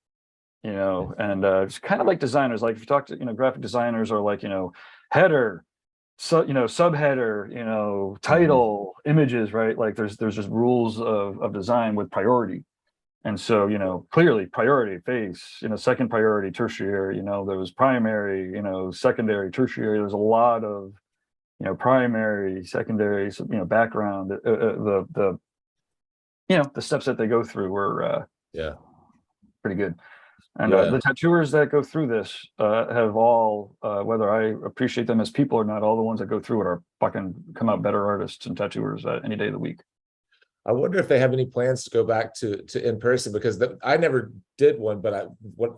you know, and it's kind of like designers. Like if you talk to, you know, graphic designers, or like, you know, header, so, you know, subheader, you know, title, images, right? Like there's just rules of design with priority. And so, you know, clearly priority, face, you know, second priority, tertiary, you know, there was primary, you know, secondary, tertiary. There's a lot of, you know, primary, secondary, you know, background, the you know, the steps that they go through were pretty good. And the tattooers that go through this have all, whether I appreciate them as people or not, all the ones that go through it are fucking come out better artists and tattooers any day of the week. I wonder if they have any plans to go back to in person, because I never did one, but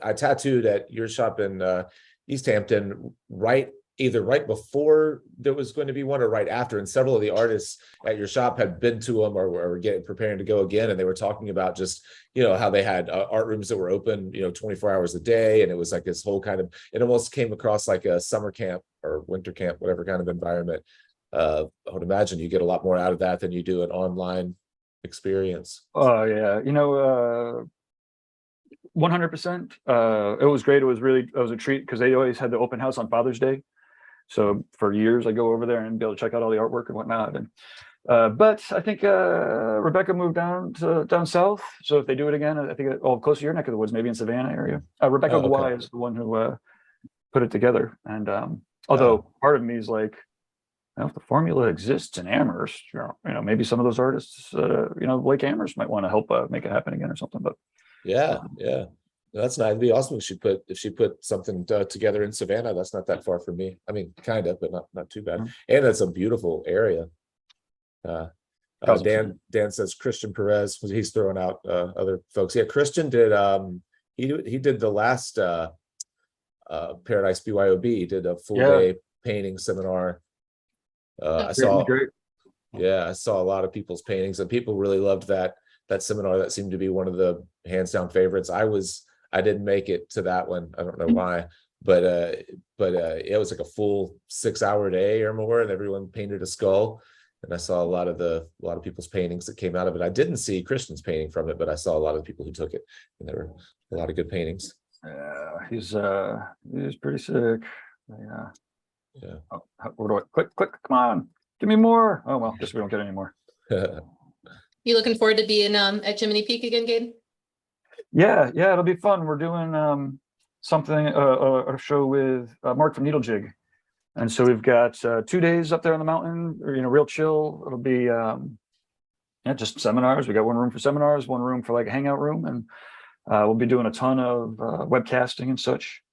I tattooed at your shop in East Hampton either right before there was going to be one or right after, and several of the artists at your shop had been to them or were preparing to go again, and they were talking about just, you know, how they had art rooms that were open, you know, 24 hours a day, and it was like this whole kind of, it almost came across like a summer camp or winter camp, whatever kind of environment. I would imagine you get a lot more out of that than you do an online experience. Oh yeah, you know, 100%. It was great. It was a treat, because they always had the open house on Father's Day. So for years I go over there and be able to check out all the artwork and whatnot. And but I think Rebecca moved down south. So if they do it again, I think close to your neck of the woods, maybe in Savannah area. Rebecca Bly is the one who put it together. And although part of me is like, well, if the formula exists in Amherst, you know, maybe some of those artists, you know, like Amherst might want to help make it happen again or something. But yeah, that's not. It'd be awesome if she put something together in Savannah. That's not that far from me. I mean, kind of, but not too bad. And that's a beautiful area. Dan says Christian Perez, he's throwing out other folks. Yeah, Christian did. He did the last Paradise BYOB. He did a full day painting seminar. I saw a lot of people's paintings, and people really loved that seminar. That seemed to be one of the hands down favorites. I didn't make it to that one. I don't know why, but it was like a full 6-hour day or more, and everyone painted a skull. And I saw a lot of people's paintings that came out of it. I didn't see Christian's painting from it, but I saw a lot of people who took it, and there were a lot of good paintings. Yeah, he's pretty sick. Yeah. Yeah. Oh, where do I click? Come on, give me more. Oh well, guess we don't get any more. You looking forward to being at Jiminy Peak again, Gabe? Yeah, it'll be fun. We're doing something a show with Mark from Needle Jig, and so we've got 2 days up there on the mountain, real chill. It'll be just seminars. We got one room for seminars, one room for like a hangout room, and we'll be doing a ton of webcasting and such.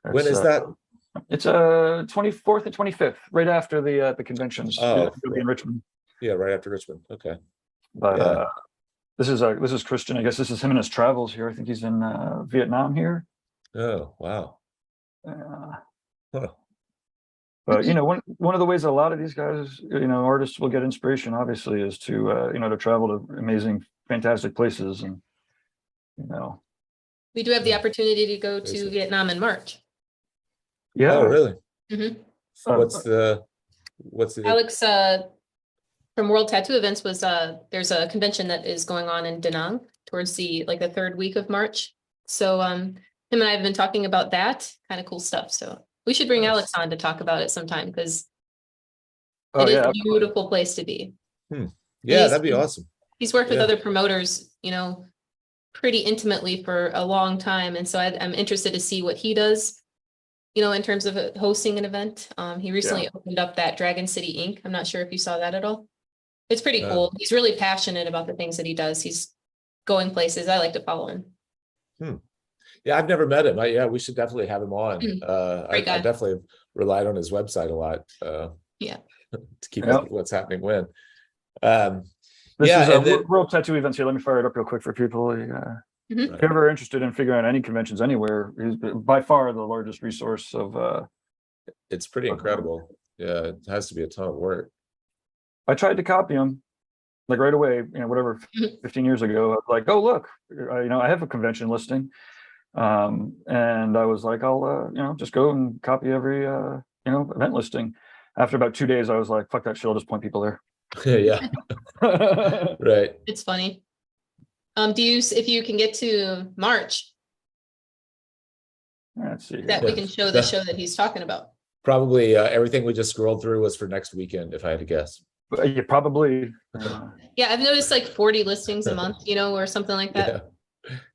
When is that? It's 24th and 25th, right after the conventions. Oh, It'll be in Richmond. Yeah, right after Richmond. Okay. But Yeah. this is Christian. I guess this is him in his travels here. I think he's in Vietnam here. Oh, wow. Huh. But one of the ways that a lot of these guys, artists will get inspiration, obviously, is to to travel to amazing, fantastic places, and We do have the opportunity to go to Amazing. Vietnam in March. yeah. Oh, really? Mhm. What's the Alex from World Tattoo Events was there's a convention that is going on in Da Nang towards the third week of March. So him and I have been talking about that kind of cool stuff. So we should bring Nice. Alex on to talk about it sometime, because Oh it is yeah. a beautiful place to be. Yeah, He's- that'd be awesome. He's worked with Yeah. other promoters, pretty intimately for a long time. And so I'm interested to see what he does, in terms of hosting an event. He recently opened up that Dragon City Inc. I'm not sure if you saw that at all. It's pretty cool. He's really passionate about the things that he does. He's going places. I like to follow him. Yeah, I've never met him. We should definitely have him on. I Great guy. definitely relied on his website a lot. Yeah. To keep up with what's happening when. This Yeah, is and then- World Tattoo Events here. Let me fire it up real quick for people. If Mhm. you're ever interested in figuring out any conventions anywhere, he's by far the largest resource of. It's pretty incredible. Yeah, it has to be a ton of work. I tried to copy him, like right away. Whatever, 15 years ago. I was like, oh look, I have a convention listing, and I was like, I'll just go and copy every event listing. After about 2 days, I was like, fuck that shit. I'll just point people there. Yeah, right. It's funny. If you can get to March, Let's see. that we can show the show that he's talking about. Probably everything we just scrolled through was for next weekend, if I had to guess. You probably. Yeah, I've noticed like 40 listings a month, or something like that.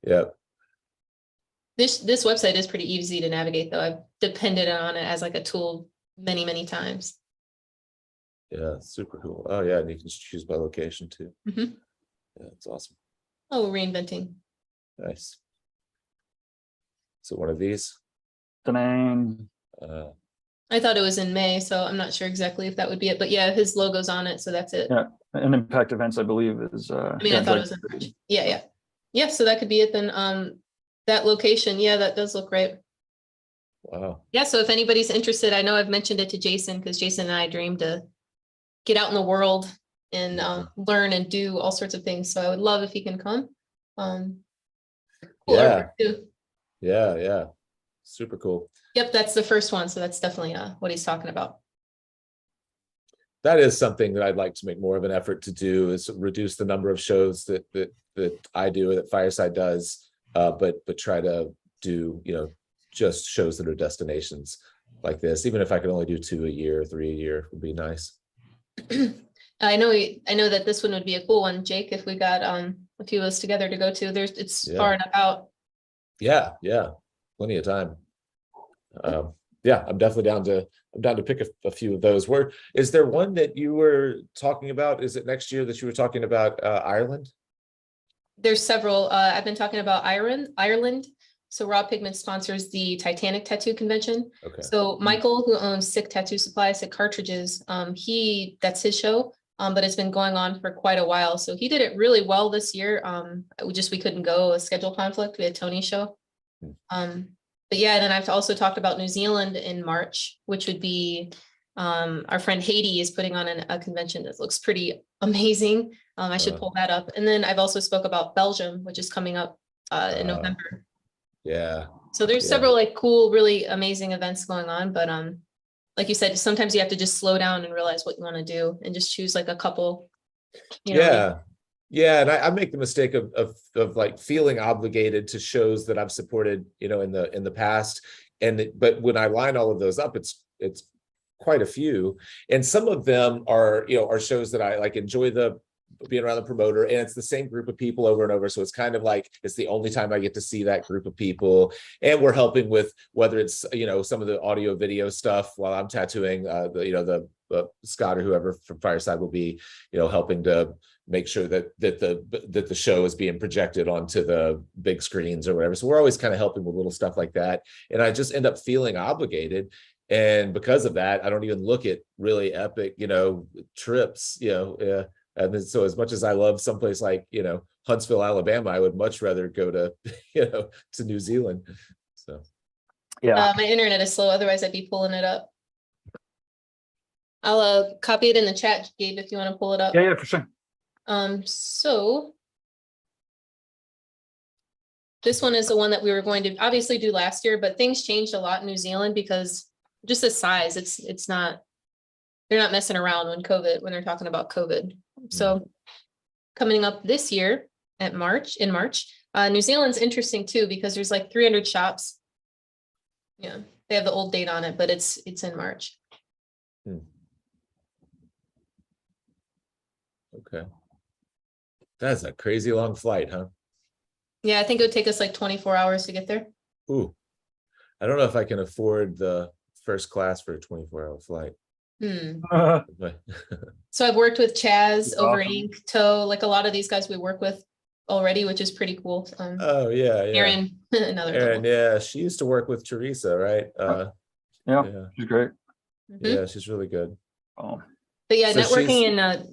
Yeah. This website is pretty easy to navigate, though. I've depended on it as like a tool many, many times. Yeah, super cool. Oh yeah, and you can just choose by location too. Mhm. Yeah, it's awesome. Oh, reinventing. Nice. So one of these. The name. I thought it was in May, so I'm not sure exactly if that would be it. But yeah, his logo's on it, so that's it. Yeah, and Impact Events, I believe, is. I thought it was in March. Yeah. So that could be it then. That location, that does look right. Wow. Yeah. So if anybody's interested, I know I've mentioned it to Jason, because Jason and I dream to get out in the world and learn and do all sorts of things. So I would love if he can come. Cool artwork too. Yeah. Super cool. Yep, that's the first one. So that's definitely what he's talking about. That is something that I'd like to make more of an effort to do, is reduce the number of shows that I do, that Fireside does, but try to do, just shows that are destinations like this. Even if I could only do 2 a year, 3 a year, would be nice. I know that this one would be a cool one, Jake, if we got a few of us together to go to. It's far enough out. Yeah, plenty of time. I'm definitely down to pick a few of those. Is there one that you were talking about? Is it next year that you were talking about Ireland? There's several. I've been talking about Ireland. So Raw Pigment sponsors the Titanic Tattoo Convention. Okay. So Michael, who owns Sick Tattoo Supply, Sick Cartridges, that's his show, but it's been going on for quite a while. So he did it really well this year. We couldn't go, a schedule conflict. We had Tony's show. But yeah, then I've also talked about New Zealand in March, which would be our friend Haiti is putting on a convention that looks pretty amazing. I should pull that up. And then I've also spoke about Belgium, which is coming up in November. Yeah. So there's several like cool, really amazing events going on, but like you said, sometimes you have to just slow down and realize what you want to do and just choose like a couple, you know. Yeah, and I make the mistake of like feeling obligated to shows that I've supported, you know, in the past, but when I line all of those up, it's quite a few, and some of them are, you know, are shows that I like enjoy being around the promoter, and it's the same group of people over and over, so it's kind of like it's the only time I get to see that group of people, and we're helping with whether it's, you know, some of the audio video stuff while I'm tattooing, the Scott or whoever from Fireside will be, you know, helping to make sure that the show is being projected onto the big screens or whatever. So we're always kind of helping with little stuff like that, and I just end up feeling obligated. And because of that, I don't even look at really epic, you know, trips, you know. And then, so as much as I love someplace like, you know, Huntsville, Alabama, I would much rather go to, you know, to New Zealand. So, yeah. My internet is slow. Otherwise, I'd be pulling it up. I'll copy it in the chat, Gabe, if you want to pull it up. Yeah, for sure. So this one is the one that we were going to obviously do last year, but things changed a lot in New Zealand because just the size, it's not, they're not messing around when they're talking about COVID. So coming up this year in March, New Zealand's interesting too, because there's like 300 shops. Yeah, they have the old date on it, but it's in March. Okay. That's a crazy long flight, huh? Yeah, I think it would take us like 24 hours to get there. Ooh, I don't know if I can afford the first class for a 24-hour flight. So I've worked with Chaz over Ink, Toe, like a lot of these guys we work with already, which is pretty cool. Oh yeah. Aaron, Aaron, yeah, she used to work with Teresa, right? Yeah, she's great. Yeah, she's really good. Oh. But yeah, so networking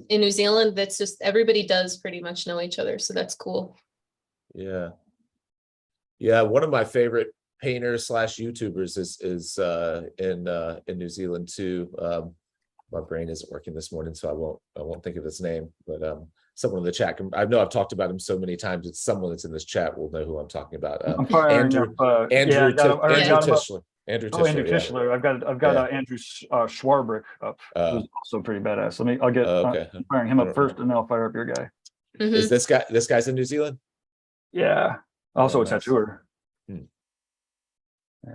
in New Zealand, that's just everybody does pretty much know each other, so that's cool. Yeah, one of my favorite painters / YouTubers is in New Zealand too. My brain isn't working this morning, so I won't think of his name, but someone in the chat I know I've talked about him so many times. It's someone that's in this chat will know who I'm talking about. Andrew Tischler. Andrew Tischler. I've got Andrew Schwarbrick up, who's also pretty badass. I'll get I'm firing him up first, and then I'll fire up your guy. Is this guy's in New Zealand? Yeah, also a tattooer. Yeah.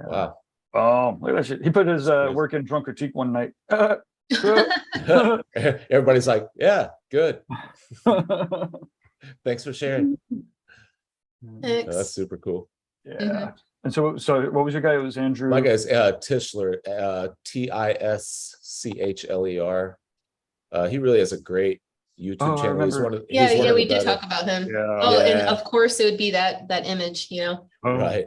Wow. Oh, look at that shit. He put his work in Drunk Critique one night. Everybody's like, yeah, good. Thanks for sharing. That's super cool. Yeah. And so what was your guy? It was Andrew. My guy's Tischler, Tischler. He really has a great YouTube channel. He's one of we did talk about him. And of course it would be that image, you know. Right.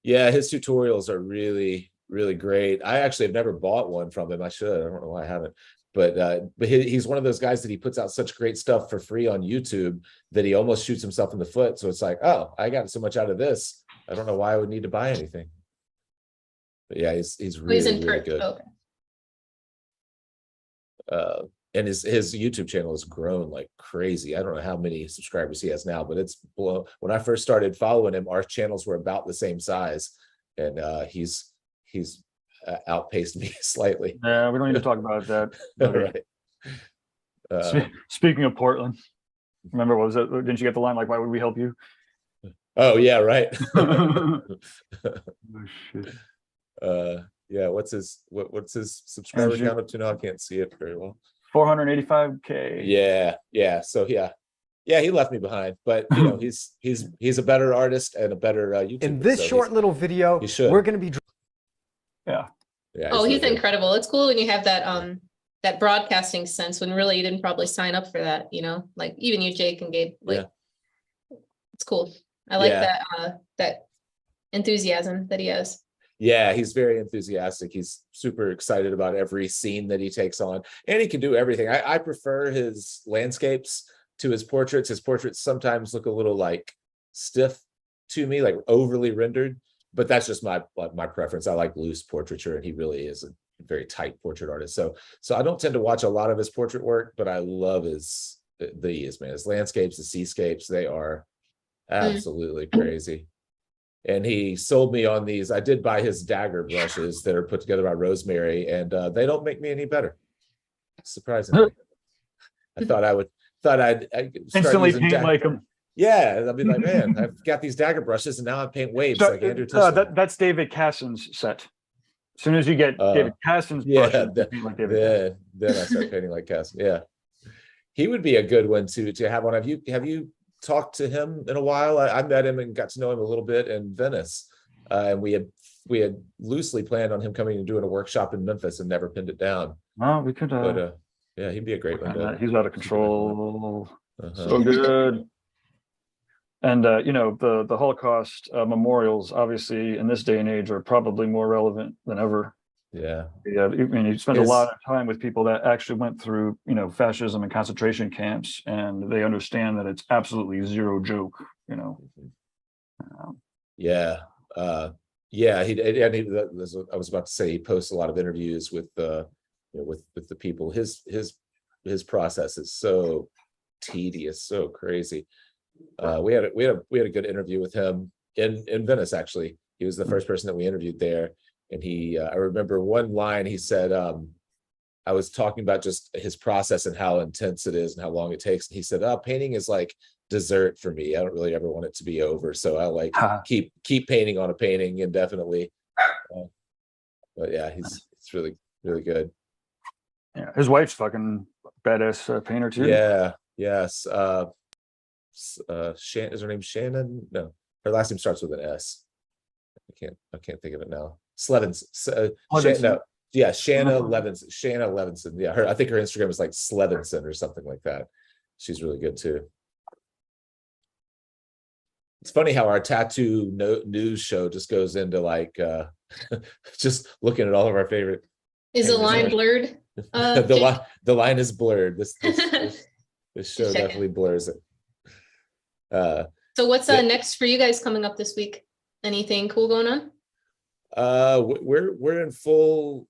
Yeah, his tutorials are really, really great. I actually have never bought one from him. I should. I don't know why I haven't. But he's one of those guys that he puts out such great stuff for free on YouTube that he almost shoots himself in the foot. So it's like, oh, I got so much out of this, I don't know why I would need to buy anything. But yeah, he's really good. And his YouTube channel has grown like crazy. I don't know how many subscribers he has now, but it's below. When I first started following him, our channels were about the same size, and he's outpaced me slightly. Yeah, we don't need to talk about that. Right. Speaking of Portland, remember, what was it? Didn't you get the line like, "Why would we help you?" Oh yeah, right. Oh, shit. Yeah, what's his subscriber count up to now? I can't see it very well. 485K. Yeah. So yeah, he left me behind, but you know, he's a better artist and a better YouTuber. In this short little video, we're going to be. Yeah. He's incredible. It's cool when you have that that broadcasting sense when really you didn't probably sign up for that, you know, like even you, Jake and Gabe, like it's cool. I like that enthusiasm that he has. Yeah, he's very enthusiastic. He's super excited about every scene that he takes on, and he can do everything. I prefer his landscapes to his portraits. His portraits sometimes look a little like stiff to me, like overly rendered, but that's just my preference. I like loose portraiture, and he really is a very tight portrait artist. So I don't tend to watch a lot of his portrait work, but I love his landscapes, the seascapes. They are Absolutely crazy. And he sold me on these. I did buy his dagger brushes that are put together by Rosemary, and they don't make me any better. Surprisingly, I thought I'd start instantly using paint like him. Yeah, I'll be like, man, I've got these dagger brushes, and now I paint waves like Andrew Tisdale. That's David Cassin's set. As soon as you get David Cassin's brushes, then I start painting like Cassin. Yeah, he would be a good one to have on. Have you talked to him in a while? I met him and got to know him a little bit in Venice, and we had loosely planned on him coming and doing a workshop in Memphis and never pinned it down. Oh, we could. But yeah, he'd be a great one. He's out of control. So good. And the Holocaust memorials, obviously, in this day and age, are probably more relevant than ever. Yeah. I mean, you spend a lot of time with people that actually went through, fascism and concentration camps, and they understand that it's absolutely zero joke. Yeah. Yeah. I was about to say, he posts a lot of interviews with with the people. His process is so tedious, so crazy. We had a good interview with him in Venice. Actually, he was the first person that we interviewed there, and I remember one line he said. I was talking about just his process and how intense it is and how long it takes. And he said, painting is like dessert for me. I don't really ever want it to be over, so I like keep painting on a painting indefinitely. But yeah, it's really good. Yeah, his wife's fucking badass painter too. Yeah. Yes. Is her name Shannon? No, her last name starts with an S. I can't think of it now. Slevinson. Shanna Levinson. Shanna Levinson. Yeah, I think her Instagram is like Slevinson or something like that. She's really good too. It's funny how our tattoo news show just goes into like just looking at all of our favorite. Is the line blurred? The line is blurred. This show definitely blurs it. So what's next for you guys coming up this week? Anything cool going on? We're in full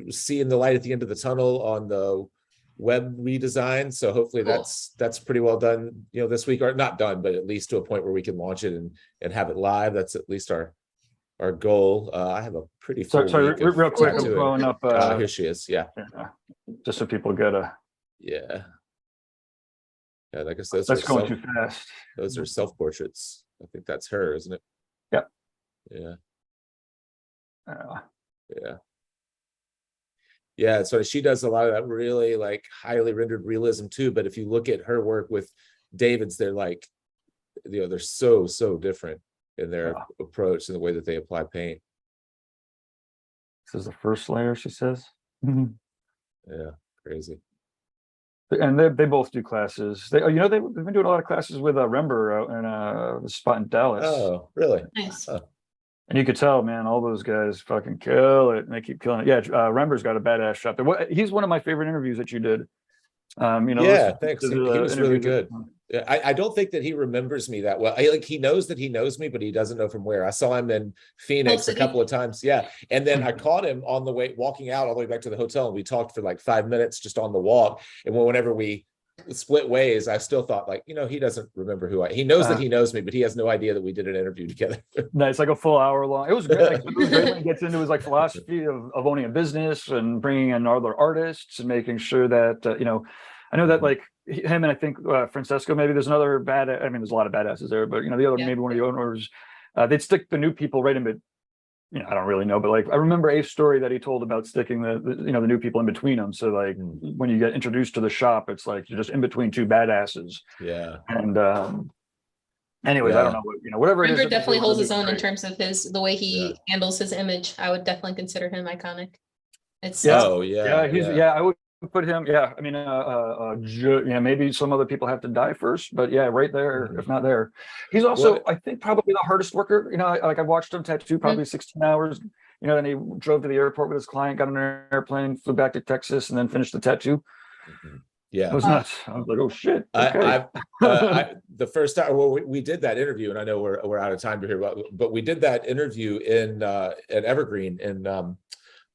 seeing the light at the end of the tunnel on the web redesign. So hopefully that's pretty well done, this week, or not done, but at least to a point where we can launch it and have it live. That's at least our goal. I have a pretty full week. Real quick, I'm throwing up. Here she is. Yeah. Just so people get a. Yeah. Yeah, I guess those that's going too fast. Those are self-portraits. I think that's her, isn't it? Yeah. Yeah. Yeah. So she does a lot of that really highly rendered realism too. But if you look at her work with David's, they're they're so different in their approach and the way that they apply paint. This is the first layer, she says. Yeah, crazy. And they both do classes. They've been doing a lot of classes with Rember out in the spot in Dallas. Oh, really? Nice. Oh. And you could tell, man, all those guys fucking kill it. And they keep killing it. Yeah, Rember's got a badass shop there. He's one of my favorite interviews that you did. Yeah, thanks. He was really good. I don't think that he remembers me that well. He knows that he knows me, but he doesn't know from where. I saw him in Phoenix a couple of times. Yeah. And then I caught him on the way, walking out all the way back to the hotel. And we talked for 5 minutes just on the walk. And whenever we split ways, I still thought he doesn't remember he knows that he knows me, but he has no idea that we did an interview together. No, it's like a full hour long. It was great. It was great when he gets into his philosophy of owning a business and bringing in other artists and making sure that, I know that him and I think Francesco, maybe there's another there's a lot of badasses there, but the other, maybe one of the owners, they'd stick the new people right in, but I don't really know, but I remember a story that he told about sticking the new people in between them. So when you get introduced to the shop, it's you're just in between two badasses. Yeah. And anyways, I don't know whatever it is. Rember definitely holds his own in terms of the way he handles his image. I would definitely consider him iconic. I would put him. Yeah, I mean, maybe some other people have to die first, but yeah, right there, if not there. He's also, I think, probably the hardest worker. I watched him tattoo probably 16 hours. Then he drove to the airport with his client, got on an airplane, flew back to Texas, and then finished the tattoo. Yeah, it was nuts. I was like, oh shit. Okay. The first time, we did that interview, and I know we're out of time to hear about, but we did that interview at Evergreen in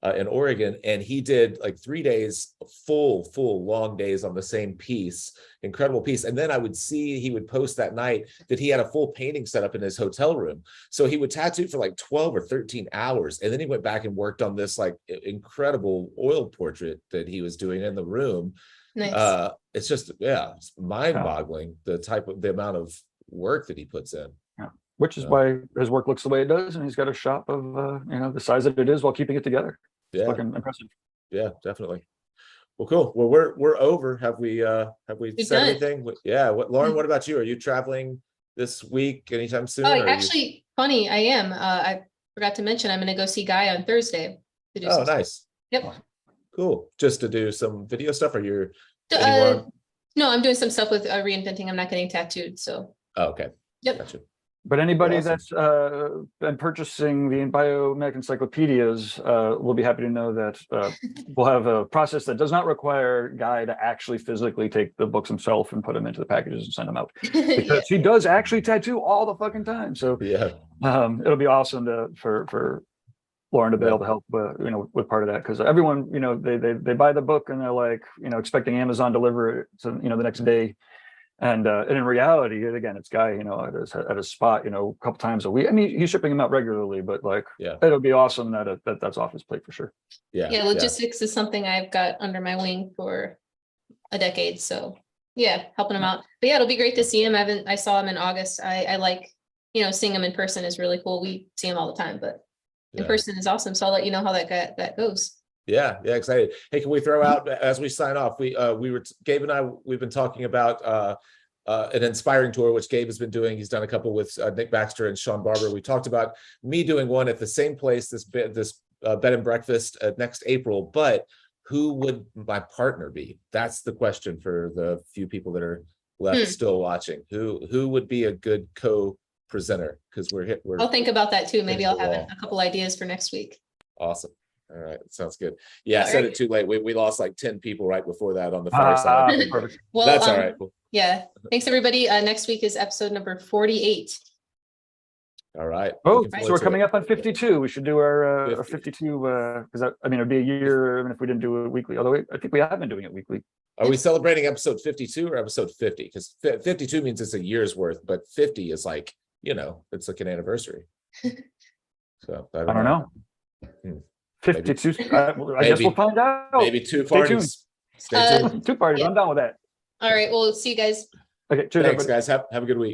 in Oregon, and he did like 3 days, full long days on the same piece, incredible piece. And then I would see he would post that night that he had a full painting set up in his hotel room. So he would tattoo for like 12 or 13 hours. And then he went back and worked on this like incredible oil portrait that he was doing in the room. Nice. It's just, it's mind-boggling, the amount of work that he puts in. Which is why his work looks the way it does, and he's got a shop of the size that it is while keeping it together. It's fucking impressive. Yeah, definitely. Well, cool. Well, we're over. Have we said anything? Yeah. Lauren, what about you? Are you traveling this week anytime soon? Oh, actually, funny, I am. I forgot to mention I'm going to go see Guy on Thursday. To do nice. Stuff. Yep. Cool. Just to do some video stuff, or you're no, I'm doing some stuff with reinventing. I'm not getting tattooed, so. Oh, okay. Yep. Gotcha. But anybody that's been purchasing the biomech encyclopedias will be happy to know that we'll have a process that does not require Guy to actually physically take the books himself and put them into the packages and send them out, because he does actually tattoo all the fucking time. So it'll be awesome for Lauren to be able to help with part of that, because everyone they buy the book and they're like expecting Amazon deliver it to the next day. And in reality, again, it's Guy, at a spot, a couple times a week. I mean, he's shipping them out regularly, but it'll be awesome that's off his plate for sure. Yeah, logistics is something I've got under my wing for a decade. So helping him out. But it'll be great to see him. I saw him in August. I like, seeing him in person is really cool. We see him all the time, but in person is awesome. So I'll let you know how that goes. Yeah, excited. Hey, can we throw out, as we sign off, Gabe and I, we've been talking about an inspiring tour, which Gabe has been doing. He's done a couple with Nick Baxter and Sean Barber. We talked about me doing one at the same place, this bed and breakfast next April, but who would my partner be? That's the question for the few people that are left still watching. Who would be a good co-presenter? Because we're I'll think about that too. Maybe I'll have a couple ideas for next week. Awesome. All right, sounds good. Yeah, I said it too late. We lost like 10 people right before that on the Fireside. Well, that's all right. Yeah, thanks everybody. Next week is episode number 48. All right. Oh, so we're coming up on 52. We should do our 52 because it'd be a year even if we didn't do it weekly. Although I think we have been doing it weekly. Are we celebrating episode 52 or episode 50? Because 52 means it's a year's worth, but 50 is like, it's like an anniversary. So I don't know. 52. I guess we'll find out. Maybe 2 parties. Stay tuned. 2 parties. I'm down with that. All right. Well, see you guys. Okay. Cheers. Thanks, guys. Have a good week.